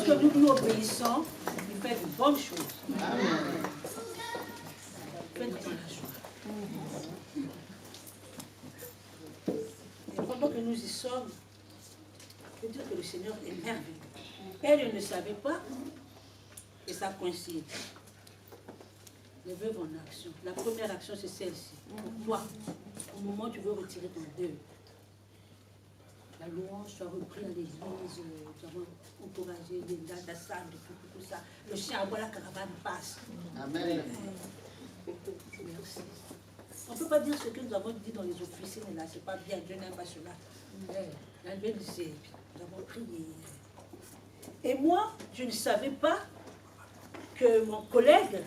S10: lorsque nous lui obéissons, il fait de bonnes choses. Faites dans la joie. Et pendant que nous y sommes, je veux dire que le Seigneur est merveilleux. Elle ne savait pas, et ça coïncide. Les veuves en action. La première action, c'est celle-ci. Pour toi, au moment où tu veux retirer ton deuil, la louange soit reprise à l'église, tu vas encourager les gars de la salle, tout ça. Le chien à bois, la caravane passe.
S9: Amen.
S10: Merci. On ne peut pas dire ce que nous avons dit dans les officines, là, c'est pas bien, Dieu n'aime pas cela. La Bible disait, nous avons prié. Et moi, je ne savais pas que mon collègue,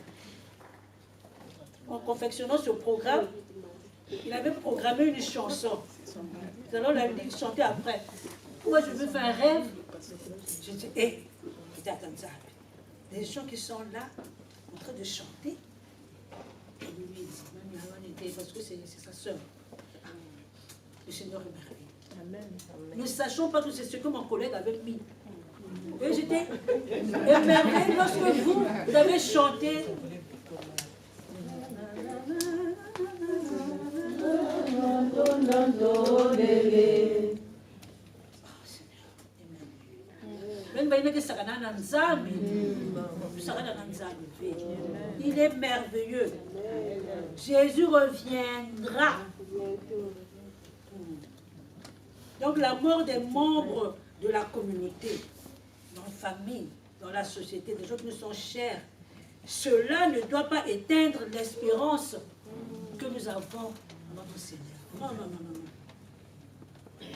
S10: en confectionnant ce programme, il avait programmé une chanson. Alors, il a dit chanter après. Moi, je veux faire un rêve. Je dis, hé, des gens qui sont là, en train de chanter. Et lui, il dit, parce que c'est sa soeur. Le Seigneur est merveilleux. Ne sachons pas que c'est ce que mon collègue avait mis. Et j'étais émerveillée lorsque vous avez chanté. Il est merveilleux. Jésus reviendra. Donc la mort des membres de la communauté, dans la famille, dans la société, des gens qui nous sont chers, cela ne doit pas éteindre l'espérance que nous avons en notre Seigneur. Non, non, non, non.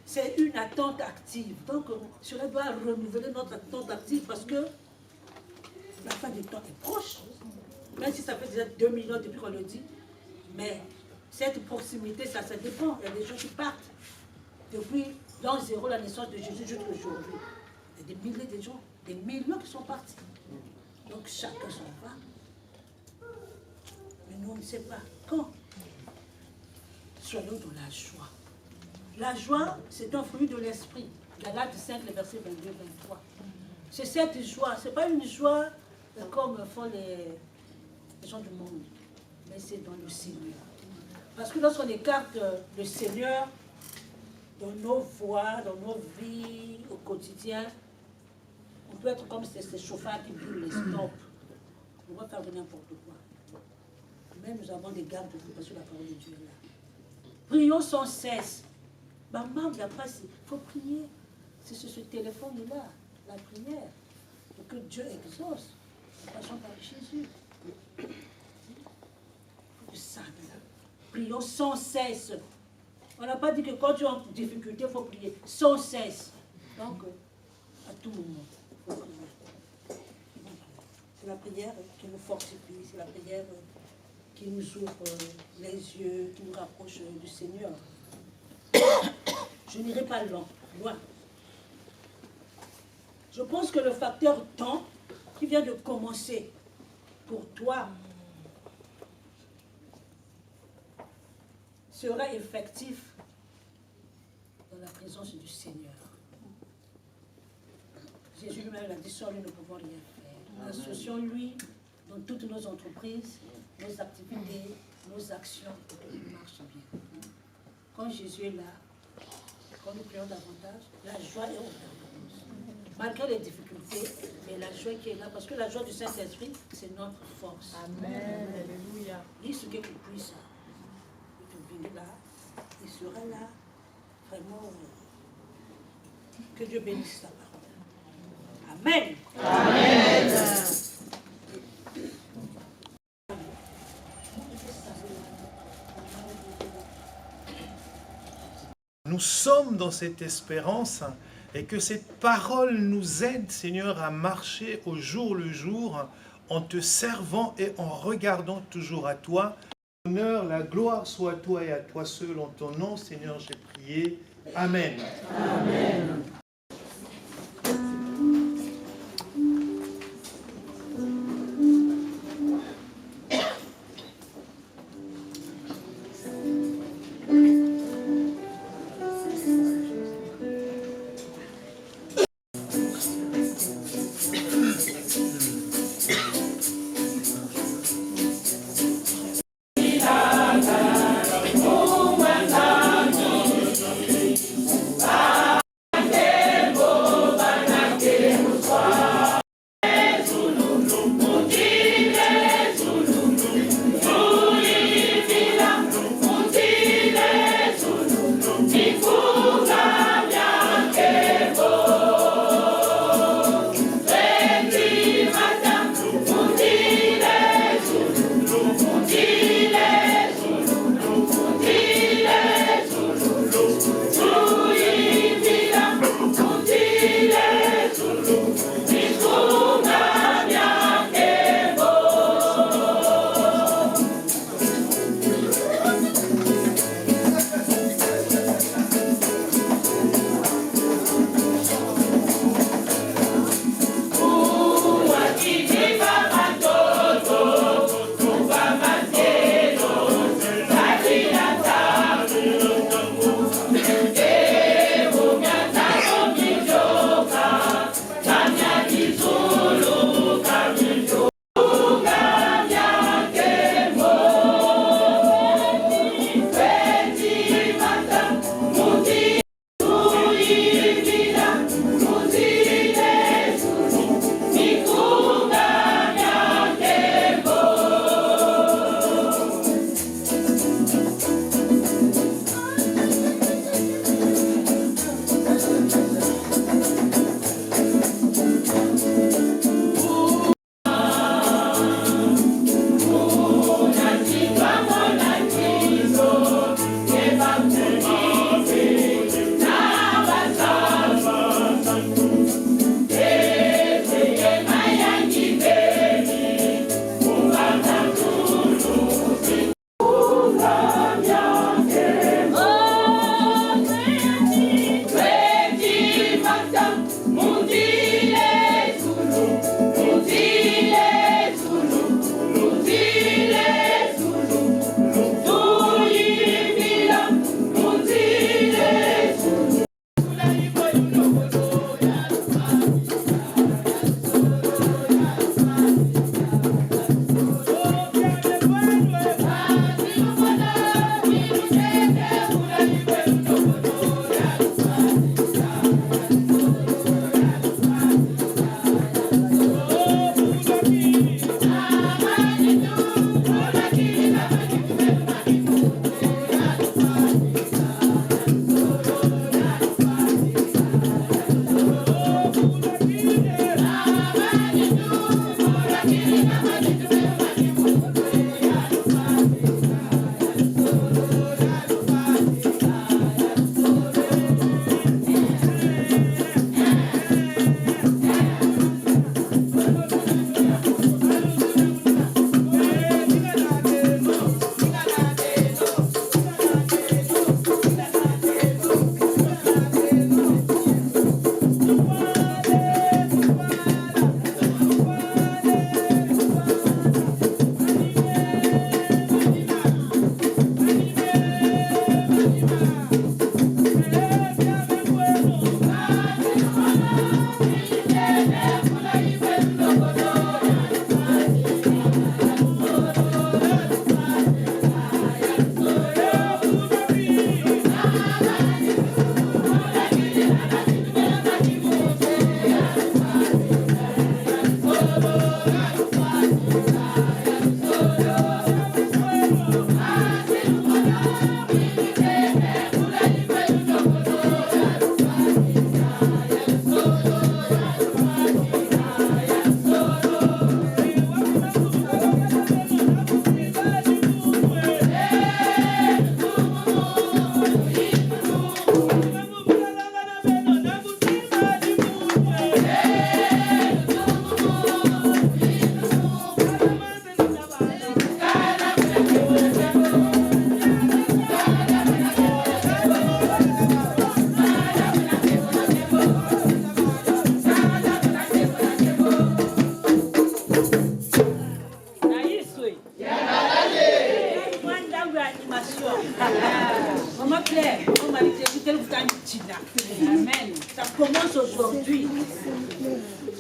S10: C'est une attente active. Donc, cela doit renouveler notre attente active parce que la fin du temps est proche. Même si ça fait déjà 2000 ans depuis qu'on le dit. Mais cette proximité, ça dépend. Il y a des gens qui partent. Depuis l'an zéro, la naissance de Jésus jusqu'à aujourd'hui. Il y a des milliers de gens, des millions qui sont partis. Donc, chacun s'en va. Mais nous, on ne sait pas quand. Soyons dans la joie. La joie, c'est un fruit de l'esprit. Galates 5, le verset 22-23. C'est cette joie. Ce n'est pas une joie comme font les gens du monde, mais c'est dans le Seigneur. Parce que lorsqu'on écarte le Seigneur dans nos voies, dans nos vies, au quotidien, on peut être comme ces chauffards qui brûlent les stops. On va faire de n'importe quoi. Mais nous avons des gardes parce que la parole de Dieu est là. Prions sans cesse. Maman, il faut prier. C'est sur ce téléphone-là, la prière, pour que Dieu exauce. Nous passons par Jésus. Ça, prions sans cesse. On n'a pas dit que quand tu es en difficulté, il faut prier sans cesse. Donc, à tout moment, il faut prier. C'est la prière qui nous fortifie, c'est la prière qui nous ouvre les yeux, qui nous rapproche du Seigneur. Je n'irai pas loin. Je pense que le facteur temps qui vient de commencer pour toi sera effectif dans la présence du Seigneur. Jésus lui-même a dit, sans lui, nous ne pouvons rien faire. Associons-lui dans toutes nos entreprises, nos activités, nos actions, pour que tout marche bien. Quand Jésus est là, quand nous prions davantage, la joie est au cœur. Malgré les difficultés, mais la joie qui est là, parce que la joie du Saint-Esprit, c'est notre force. Amen. Alléluia. Dis ce que tu puisses. Tu viens là, il sera là. Vraiment, que Dieu bénisse ta parole. Amen. Amen.
S14: Nous sommes dans cette espérance et que cette parole nous aide, Seigneur, à marcher au jour le jour en te servant et en regardant toujours à toi. L'honneur, la gloire soit à toi et à toi seul. En ton nom, Seigneur, j'ai prié. Amen. Amen.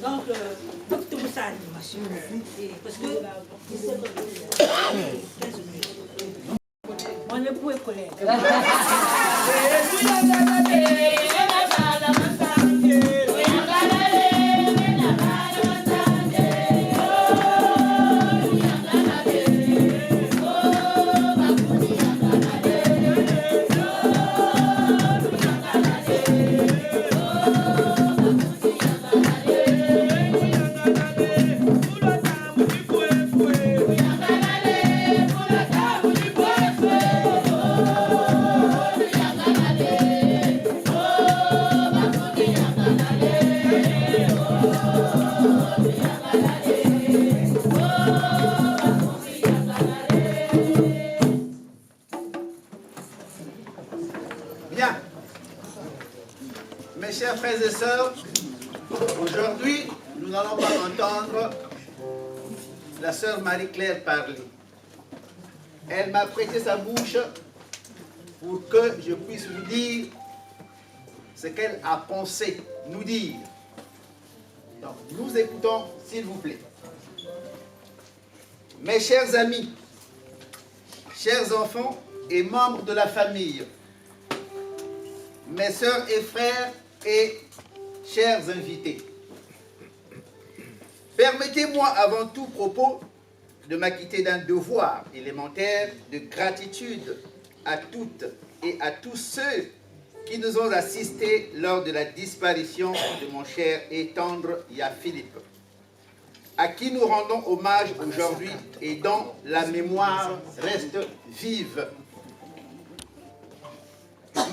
S10: Donc, faut que tu ça animation. Parce que 15 minutes. On est pour les collègues.
S9: Bien. Mes chers frères et sœurs, aujourd'hui, nous n'allons pas entendre la sœur Marie-Claire parler. Elle m'a prêté sa bouche pour que je puisse vous dire ce qu'elle a pensé nous dire. Donc, nous écoutons, s'il vous plaît. Mes chers amis, chers enfants et membres de la famille, mes sœurs et frères et chers invités, permettez-moi avant tout propos de m'acquitter d'un devoir élémentaire de gratitude à toutes et à tous ceux qui nous ont assistés lors de la disparition de mon cher et tendre Philippe, à qui nous rendons hommage aujourd'hui et dont la mémoire reste vive.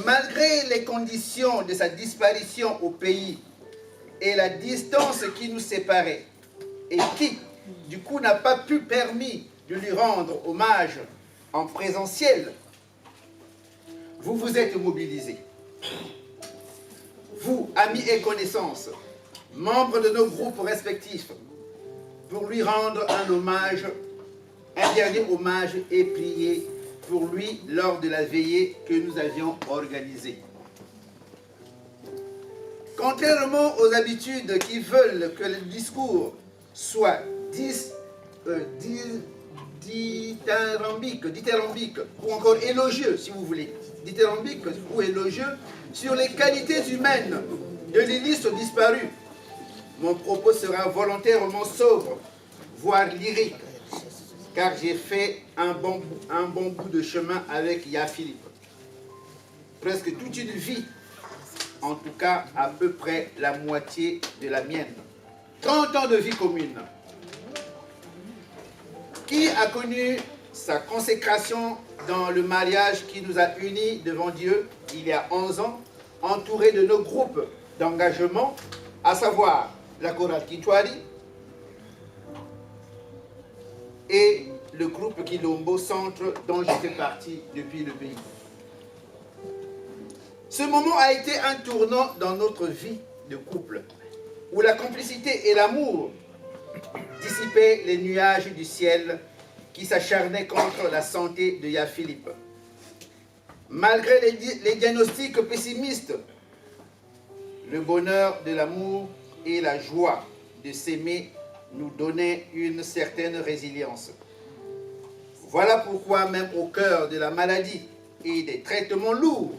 S9: Malgré les conditions de sa disparition au pays et la distance qui nous séparait, et qui, du coup, n'a pas pu permettre de lui rendre hommage en présentiel, vous vous êtes mobilisés. Vous, amis et connaissances, membres de nos groupes respectifs, pour lui rendre un hommage, un dernier hommage et prier pour lui lors de la veillée que nous avions organisée. Contrairement aux habitudes qui veulent que le discours soit dithyrambique ou encore élogieux, si vous voulez, dithyrambique ou élogieux, sur les qualités humaines de l'illustre disparu, mon propos sera volontairement sobre, voire lyrique, car j'ai fait un bon bout de chemin avec Philippe. Presque toute une vie, en tout cas à peu près la moitié de la mienne. 30 ans de vie commune. Qui a connu sa consécration dans le mariage qui nous a unis devant Dieu il y a 11 ans, entouré de nos groupes d'engagement, à savoir la chorale Kitwari et le groupe Kilombo Centre dont je fais partie depuis le pays. Ce moment a été un tournant dans notre vie de couple, où la complicité et l'amour dissipaient les nuages du ciel qui s'acharnaient contre la santé de Philippe. Malgré les diagnostics pessimistes, le bonheur de l'amour et la joie de s'aimer nous donnaient une certaine résilience. Voilà pourquoi même au cœur de la maladie et des traitements lourds,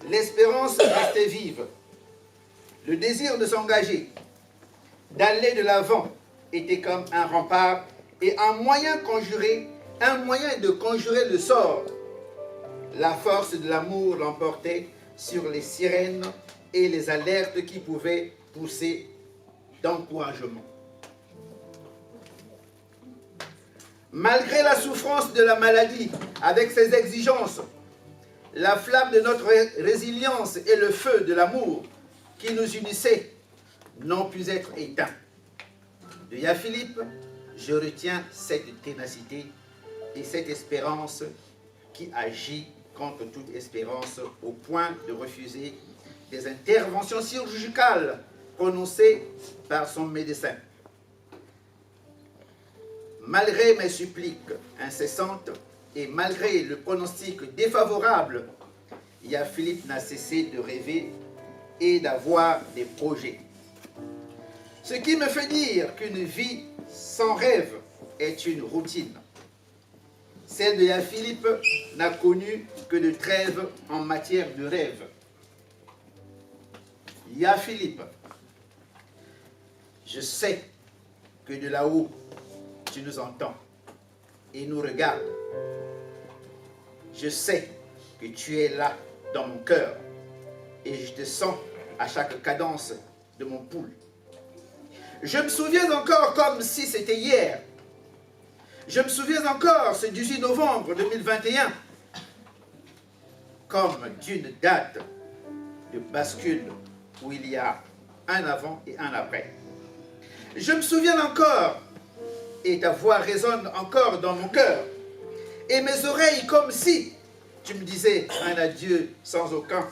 S9: l'espérance restait vive. Le désir de s'engager, d'aller de l'avant, était comme un rempart et un moyen de conjurer le sort. La force de l'amour l'emportait sur les sirènes et les alertes qui pouvaient pousser d'encouragement. Malgré la souffrance de la maladie, avec ses exigences, la flamme de notre résilience et le feu de l'amour qui nous unissait n'ont pu être éteints. De Philippe, je retiens cette ténacité et cette espérance qui agit contre toute espérance au point de refuser des interventions chirurgicales prononcées par son médecin. Malgré mes suppliques incessantes et malgré le pronostic défavorable, Philippe n'a cessé de rêver et d'avoir des projets. Ce qui me fait dire qu'une vie sans rêve est une routine. Celle de Philippe n'a connu que de trêve en matière de rêve. Philippe, je sais que de là-haut, tu nous entends et nous regardes. Je sais que tu es là dans mon cœur et je te sens à chaque cadence de mon pouls. Je me souviens encore comme si c'était hier. Je me souviens encore ce 18 novembre 2021 comme d'une date de bascule où il y a un avant et un après. Je me souviens encore et ta voix résonne encore dans mon cœur et mes oreilles comme si tu me disais un adieu sans aucun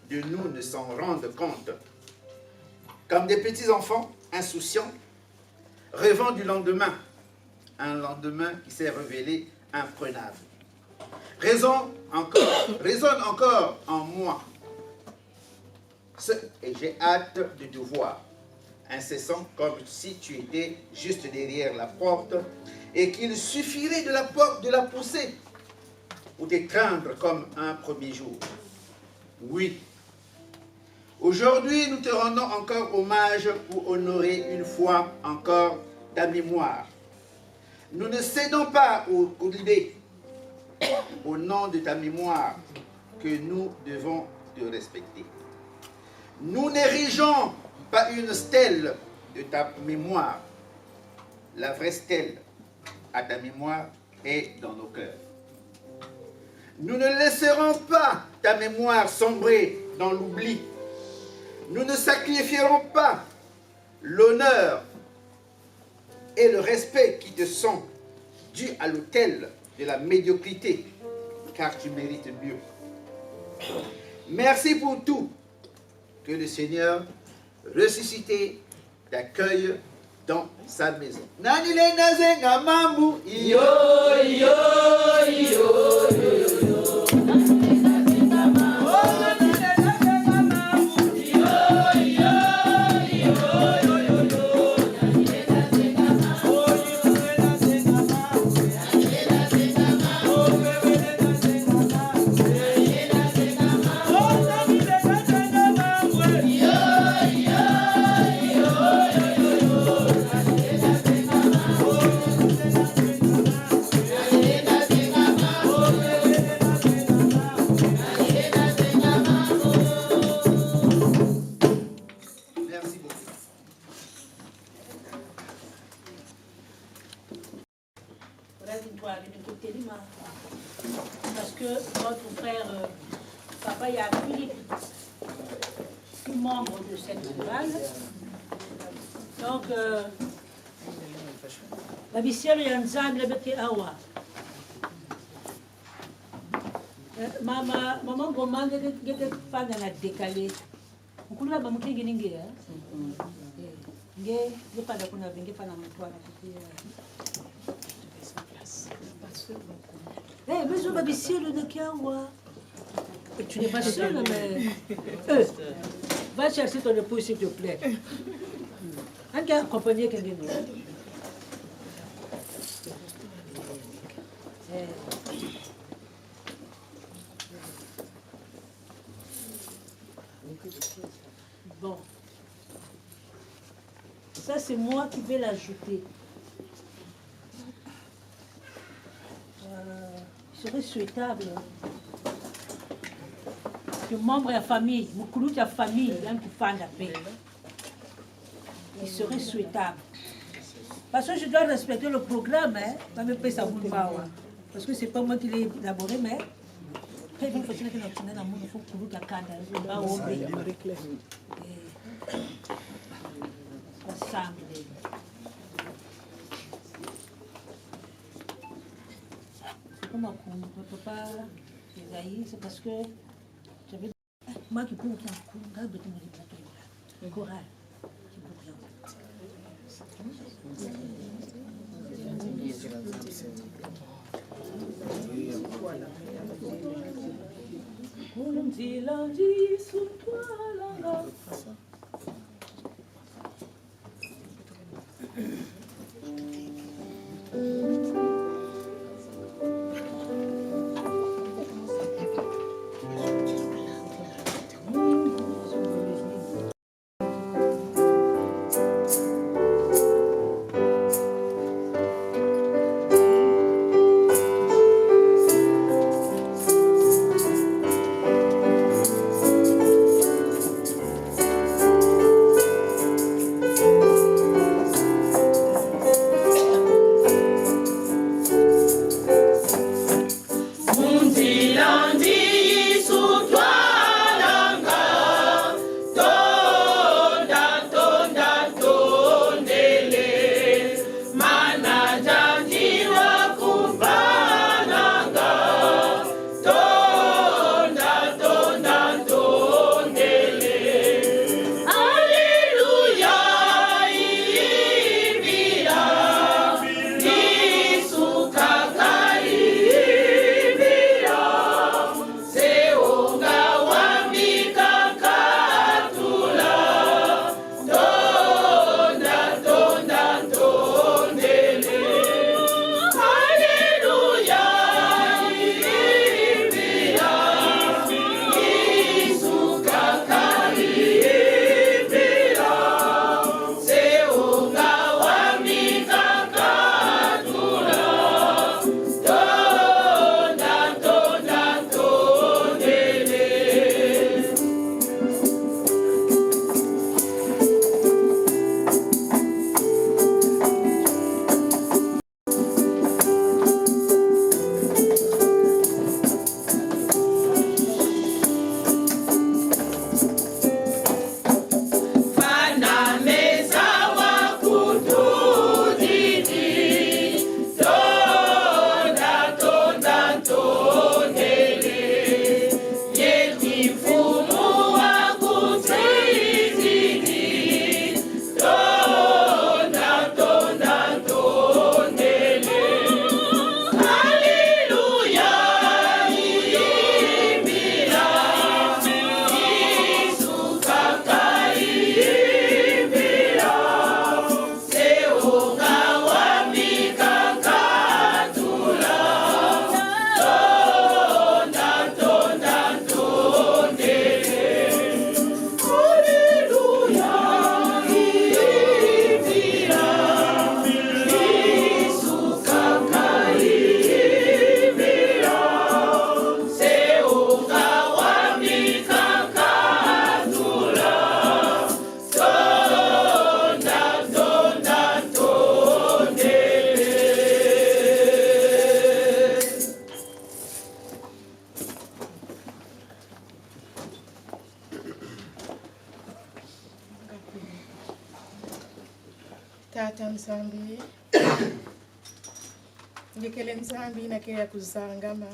S9: de nous ne s'en rende compte. Comme des petits enfants insouciants, rêvant du lendemain, un lendemain qui s'est révélé imprenable. Résonne encore en moi. Et j'ai hâte de te voir, incessant comme si tu étais juste derrière la porte et qu'il suffirait de la pousser ou t'étreindre comme un premier jour. Oui. Aujourd'hui, nous te rendons encore hommage pour honorer une fois encore ta mémoire. Nous ne cédons pas aux idées, au nom de ta mémoire, que nous devons te respecter. Nous n'érigeons pas une stèle de ta mémoire. La vraie stèle à ta mémoire est dans nos cœurs. Nous ne laisserons pas ta mémoire sombrer dans l'oubli. Nous ne sacrifierons pas l'honneur et le respect qui te sont dus à l'autel de la médiocrité, car tu mérites mieux. Merci pour tout. Que le Seigneur ressuscité t'accueille dans sa maison.
S10: Parce que notre frère Papa Philippe, tout membre de cette chorale, donc la bisielo ya nzambe lebete awa mama ngoma ngeke fanga na décalé ukula ba mukingi ninge ya nge ngepanda kuna vingi pana mtwana mais je vais ici le Kiawa. Tu n'es pas seul, mais. Va chercher ton époux, s'il te plaît. Un gars accompagné quelqu'un d'autre. Bon. Ça, c'est moi qui vais l'ajouter. Il serait souhaitable que membre de la famille, beaucoup de la famille, il serait souhaitable. Parce que je dois respecter le programme, hein, parce que ce n'est pas moi qui l'ai élaboré, mais après, il faut que comment on ne peut pas les c'est parce que j'avais moi qui peux un de le choral
S15: Tata Nzambi, ngikele Nzambi nakeya kuzangama,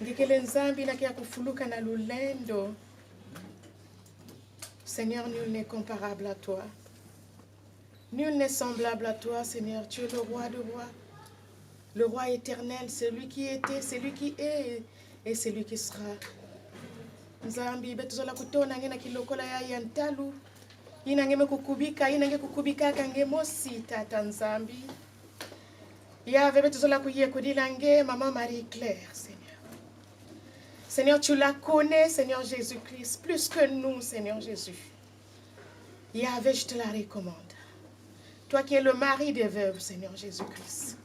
S15: ngikele Nzambi nakeya kufuluka na lulendo. Seigneur, nul n'est comparable à toi. Nul n'est semblable à toi, Seigneur. Tu es le roi de rois, le roi éternel, celui qui était, celui qui est et celui qui sera. Nzambi, betuzola kutona ngena kilokola ya yantalu. Inangeme kukubika, inange kukubika kange mosi tata Nzambi. Yave betuzola kuye kudilange maman Marie-Claire, Seigneur. Seigneur, tu la connais, Seigneur Jésus-Christ, plus que nous, Seigneur Jésus. Yahvé, je te la recommande. Toi qui es le mari des veuves, Seigneur Jésus-Christ.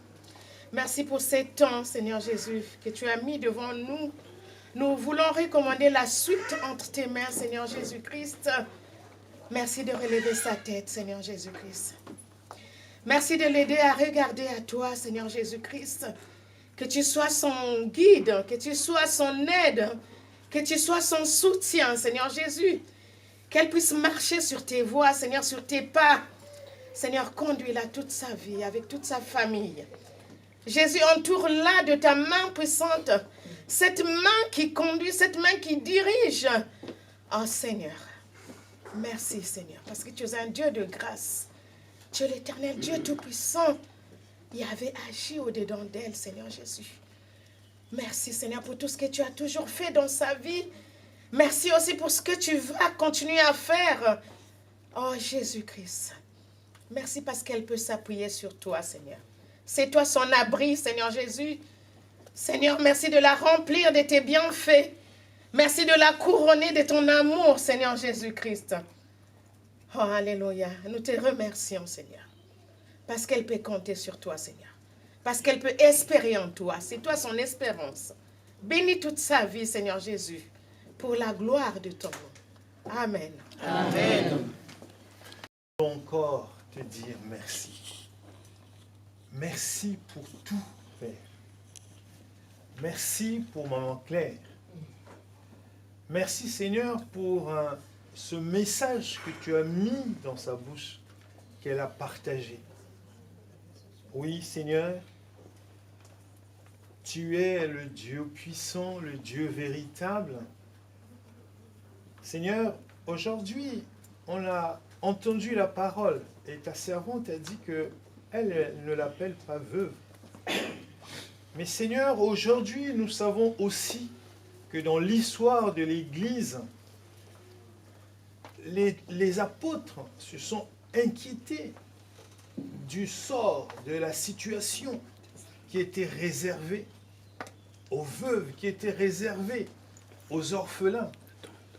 S15: Merci pour ces temps, Seigneur Jésus, que tu as mis devant nous. Nous voulons recommander la suite entre tes mains, Seigneur Jésus-Christ. Merci de relever sa tête, Seigneur Jésus-Christ. Merci de l'aider à regarder à toi, Seigneur Jésus-Christ. Que tu sois son guide, que tu sois son aide, que tu sois son soutien, Seigneur Jésus. Qu'elle puisse marcher sur tes voies, Seigneur, sur tes pas. Seigneur, conduis-la toute sa vie, avec toute sa famille. Jésus, entoure-la de ta main puissante, cette main qui conduit, cette main qui dirige. Oh Seigneur, merci Seigneur, parce que tu es un Dieu de grâce. Tu es l'éternel Dieu tout-puissant. Il avait agi au-dedans d'elle, Seigneur Jésus. Merci, Seigneur, pour tout ce que tu as toujours fait dans sa vie. Merci aussi pour ce que tu vas continuer à faire. Oh, Jésus-Christ, Merci parce qu'elle peut s'appuyer sur toi, Seigneur. C'est toi son abri, Seigneur Jésus. Seigneur, merci de la remplir de tes bienfaits. Merci de la couronner de ton amour, Seigneur Jésus-Christ. Oh, alléluia. Nous te remercions, Seigneur. Parce qu'elle peut compter sur toi, Seigneur. Parce qu'elle peut espérer en toi. C'est toi son espérance. Bénis toute sa vie, Seigneur Jésus, pour la gloire de ton nom. Amen.
S14: Amen. Encore te dire merci. Merci pour tout, Père. Merci pour Maman Claire. Merci, Seigneur, pour ce message que tu as mis dans sa bouche, qu'elle a partagé. Oui, Seigneur, tu es le Dieu puissant, le Dieu véritable. Seigneur, aujourd'hui, on a entendu la parole et ta servante a dit qu'elle ne l'appelle pas veuve. Mais Seigneur, aujourd'hui, nous savons aussi que dans l'histoire de l'Église, les apôtres se sont inquiétés du sort, de la situation qui était réservée aux veuves, qui était réservée aux orphelins.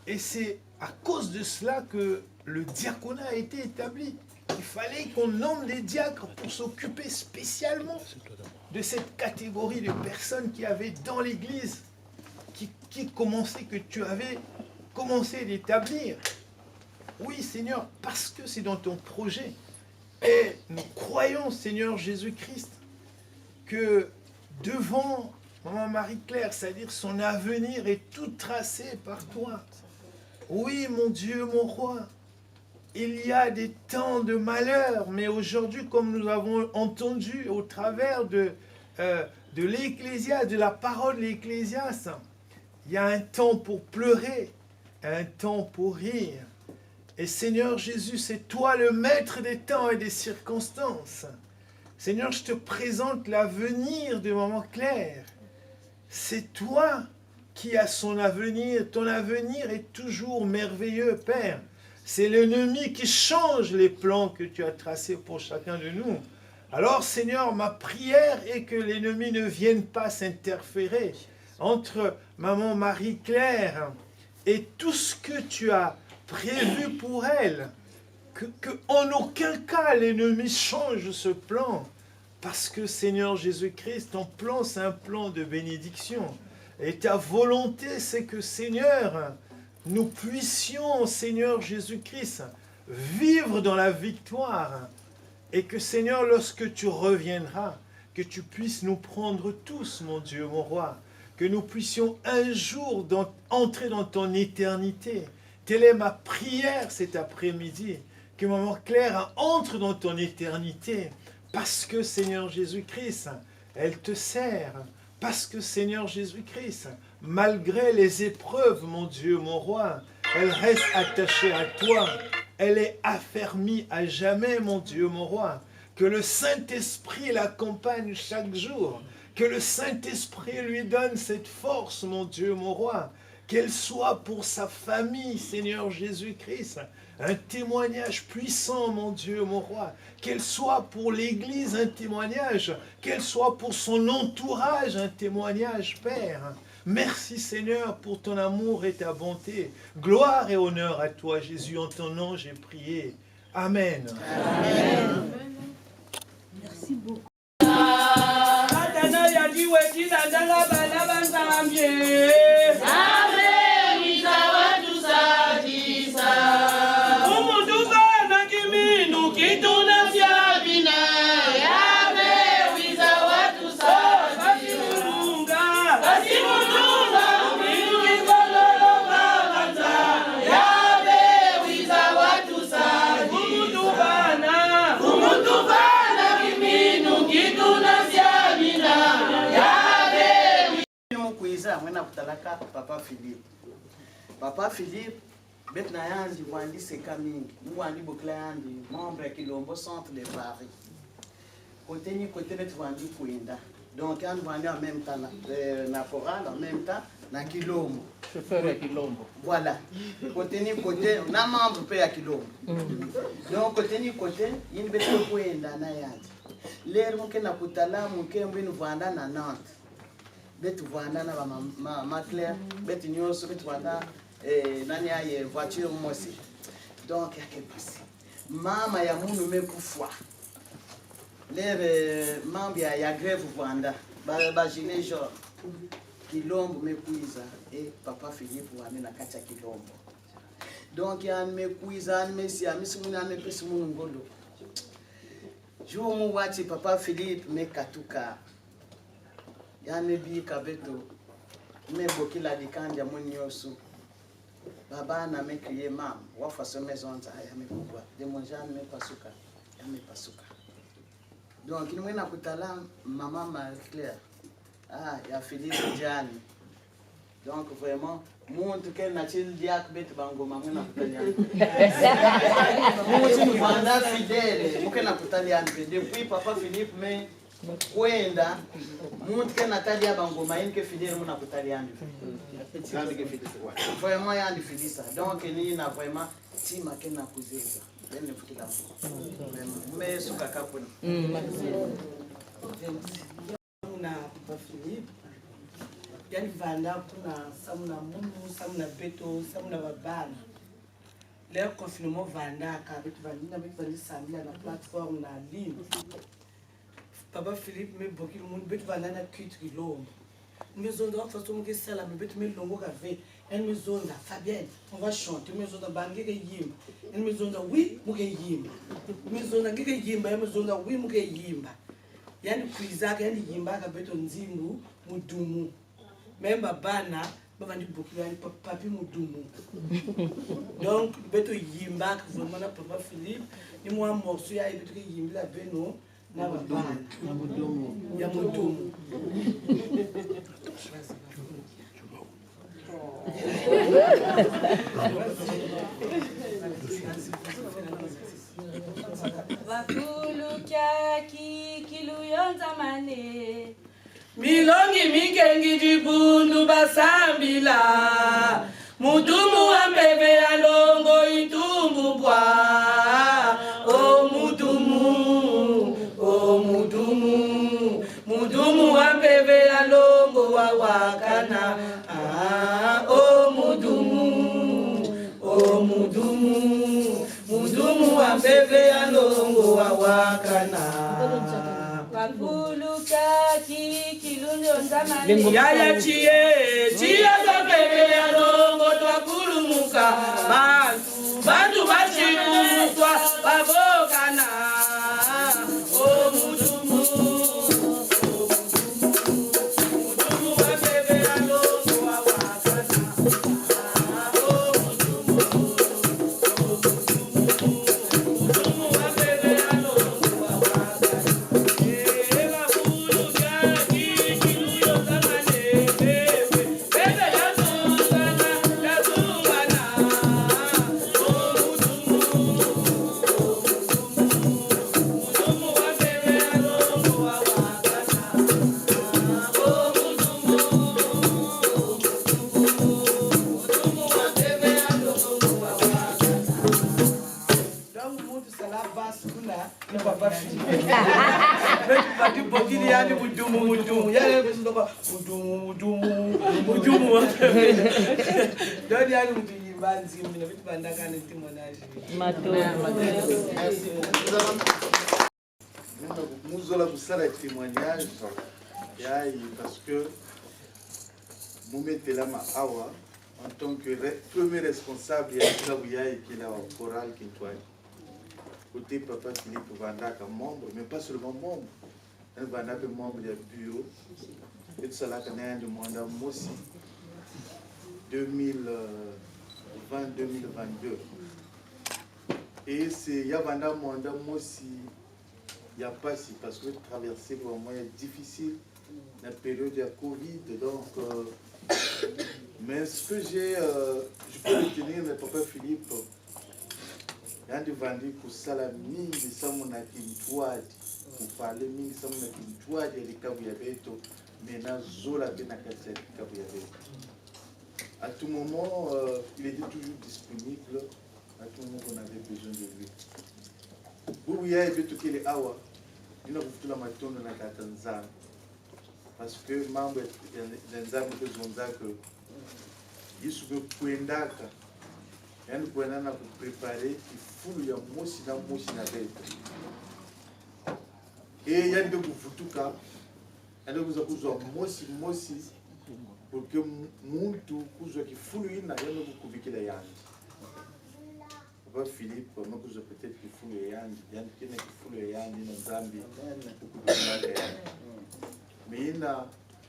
S14: Et c'est à cause de cela que le diaconat a été établi. Il fallait qu'on nomme des diacres pour s'occuper spécialement de cette catégorie de personnes qui avaient dans l'Église, que tu avais commencé d'établir. Oui, Seigneur, parce que c'est dans ton projet. Et nous croyons, Seigneur Jésus-Christ, que devant Maman Marie-Claire, c'est-à-dire son avenir est tout tracé par toi. Oui, mon Dieu, mon roi, il y a des temps de malheur, mais aujourd'hui, comme nous avons entendu au travers de l'Ecclésiaste, de la parole de l'Ecclésiaste, il y a un temps pour pleurer, un temps pour rire. Et Seigneur Jésus, c'est toi le maître des temps et des circonstances. Seigneur, je te présente l'avenir de Maman Claire. C'est toi qui as son avenir. Ton avenir est toujours merveilleux, Père. C'est l'ennemi qui change les plans que tu as tracés pour chacun de nous. Alors, Seigneur, ma prière est que l'ennemi ne vienne pas s'interférer entre Maman Marie-Claire et tout ce que tu as prévu pour elle. Que en aucun cas l'ennemi change ce plan. Parce que, Seigneur Jésus-Christ, ton plan, c'est un plan de bénédiction. Et ta volonté, c'est que, Seigneur, nous puissions, Seigneur Jésus-Christ, vivre dans la victoire. Et que, Seigneur, lorsque tu reviendras, que tu puisses nous prendre tous, mon Dieu, mon roi. Que nous puissions un jour entrer dans ton éternité. Telle est ma prière cet après-midi. Que Maman Claire entre dans ton éternité. Parce que, Seigneur Jésus-Christ, elle te sert. Parce que, Seigneur Jésus-Christ, malgré les épreuves, mon Dieu, mon roi, elle reste attachée à toi. Elle est affermie à jamais, mon Dieu, mon roi. Que le Saint-Esprit l'accompagne chaque jour. Que le Saint-Esprit lui donne cette force, mon Dieu, mon roi. Qu'elle soit pour sa famille, Seigneur Jésus-Christ, un témoignage puissant, mon Dieu, mon roi. Qu'elle soit pour l'Église un témoignage. Qu'elle soit pour son entourage un témoignage, Père. Merci, Seigneur, pour ton amour et ta bonté. Gloire et honneur à toi, Jésus. En ton nom, j'ai prié. Amen. Amen.
S10: Merci beaucoup.
S16: Papa Philippe, maintenant yanzi wandi sekaming, nous wandi boklandi, membre à Kilombo Centre de Paris. Côté ni côté bet wandi kuinda. Donc on wandi en même temps na Foral, en même temps na Kilombo. chauffeur ya Kilombo. Voilà. Côté ni côté, on a membre pe ya Kilombo. Donc côté ni côté, il be to kwenda na yandi. Lero mke na kutala mke mbinu vanda na Nantes. Betu vanda na ma Claire, betu nyoso betu vanda nani aye voiture mosi. Donc yake passé. Mama ya munu mekufwa. Lere mambi ya grève vanda. Ba gilet jaune. Kilombo mekuiza et papa Philippe wane na kacha Kilombo. Donc yan mekuiza an mesi amisi muna mepesi munu ngolo. Jour mu wati papa Philippe mekatuka. Yan mebi kabeto meboki la dikanja munyosu. Baba na mekriye mam wa façon maison za ya mekubwa. De mon jan mepasuka. Ya mepasuka. Donc ni mwena kutala mama Marie-Claire. Ah, il y a Philippe Diane. Donc vraiment, montre qu'elle n'a pas diak bet bango maman na kutaliana. Montre vanda fidèle, muke na kutaliana. Depuis papa Philippe me kwenda, montre qu'elle n'a pas diak bango maman que fidèle na kutaliana. Vraiment il y a des fidèles. Donc il y a vraiment tima que na kuzeza. Nene fukila. Vraiment, mais suka kapuna.
S17: Na papa Philippe yani vanda kuna samuna mundu samuna beto samuna babana le confinement vanda ka betu vanda betu vanda samila na plateforme na ligne papa Philippe me bokil mundu betu vanda na Kilombo maison de façon que ça la betu me longo ka ve une maison de Fabienne on va chanter maison de bangi ke yimba une maison de oui muke yimba maison de ngeke yimba une maison de oui muke yimba yani kuizaka yani yimbaka beto nzimbu mudumu memba bana bavandi bokilo yani papi mudumu donc beto yimbaka vraiment na papa Philippe ni moi morceau ya beto ke yimbila beno na babana na mudumu ya mudumu
S12: Wakulu kyaki kiluyonza mane
S17: milongi mikengi jibundu basambila mudumu ambebe ya longo itumbu bwa o mudumu mudumu ambebe ya longo wawakana o mudumu ambebe ya longo wawakana
S12: wakulu kyaki kiluyonza mane
S17: yaya chiye ambebe ya longo twakulumuka bantu bachikutwa babokana o mudumu ambebe ya longo wawakana yani mudumu yani kusindoka mudumu donc yani mudumu banzi mina bitu bandaka ne témoignage
S9: nous allons vous faire un témoignage parce que nous mettons la main awa en tant que premier responsable de la qui est au choral qui est côté papa Philippe Vanda comme membre, mais pas seulement membre. Il va être membre du bureau. Et cela qu'on a demandé moi aussi 2020-2022. Et c'est il y a Vanda demandé moi aussi il n'y a pas si parce que traverser vraiment est difficile la période de la Covid donc mais ce que j'ai je peux retenir le papa Philippe yandi vandi kusala mingi samuna kimtwadi kupale mingi samuna kimtwadi likabu ya beto mena zola bena kati ya likabu ya beto À tout moment, il était toujours disponible, à tout moment qu'on avait besoin de lui. Oui, il y a des awa, il y a beaucoup de matondo na katanza, parce que membre de nzambe que zonzaka, il se peut kuendaka, yani kuendana pour préparer, il faut ya mosi na beto. Et il y a des kuvutuka, il y a des kuzwa mosi pour que muntu kuzwa kifulu ina yana kuvikila yangi. Papa Philippe, moi kuzwa peut-être kifulu yangi, yani kina kifulu yangi na Zambie kukuvikila yangi. Mais ina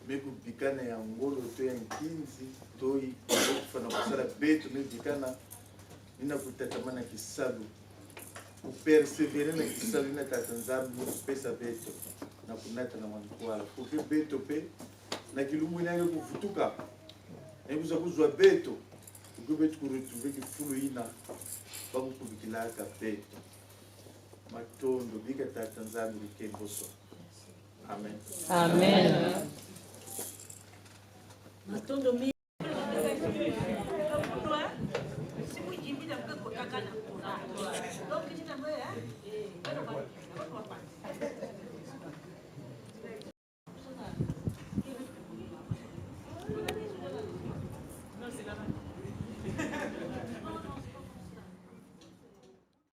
S9: mekubikana ya ngolo to ya nkinzi toi kufana kusala betu mebikana ina kutatamana kisalu kupersevere na kisalu ina katanzambi pesa betu na kunata na mwankwala porque beto pe na kilumbu ina kuvutuka na kuza kuzwa beto porque betu kuretrouver kifulu ina bakukubikilaka beto matondo bika tatanzambi likemboso. Amen.
S11: Amen.
S10: Matondo mi.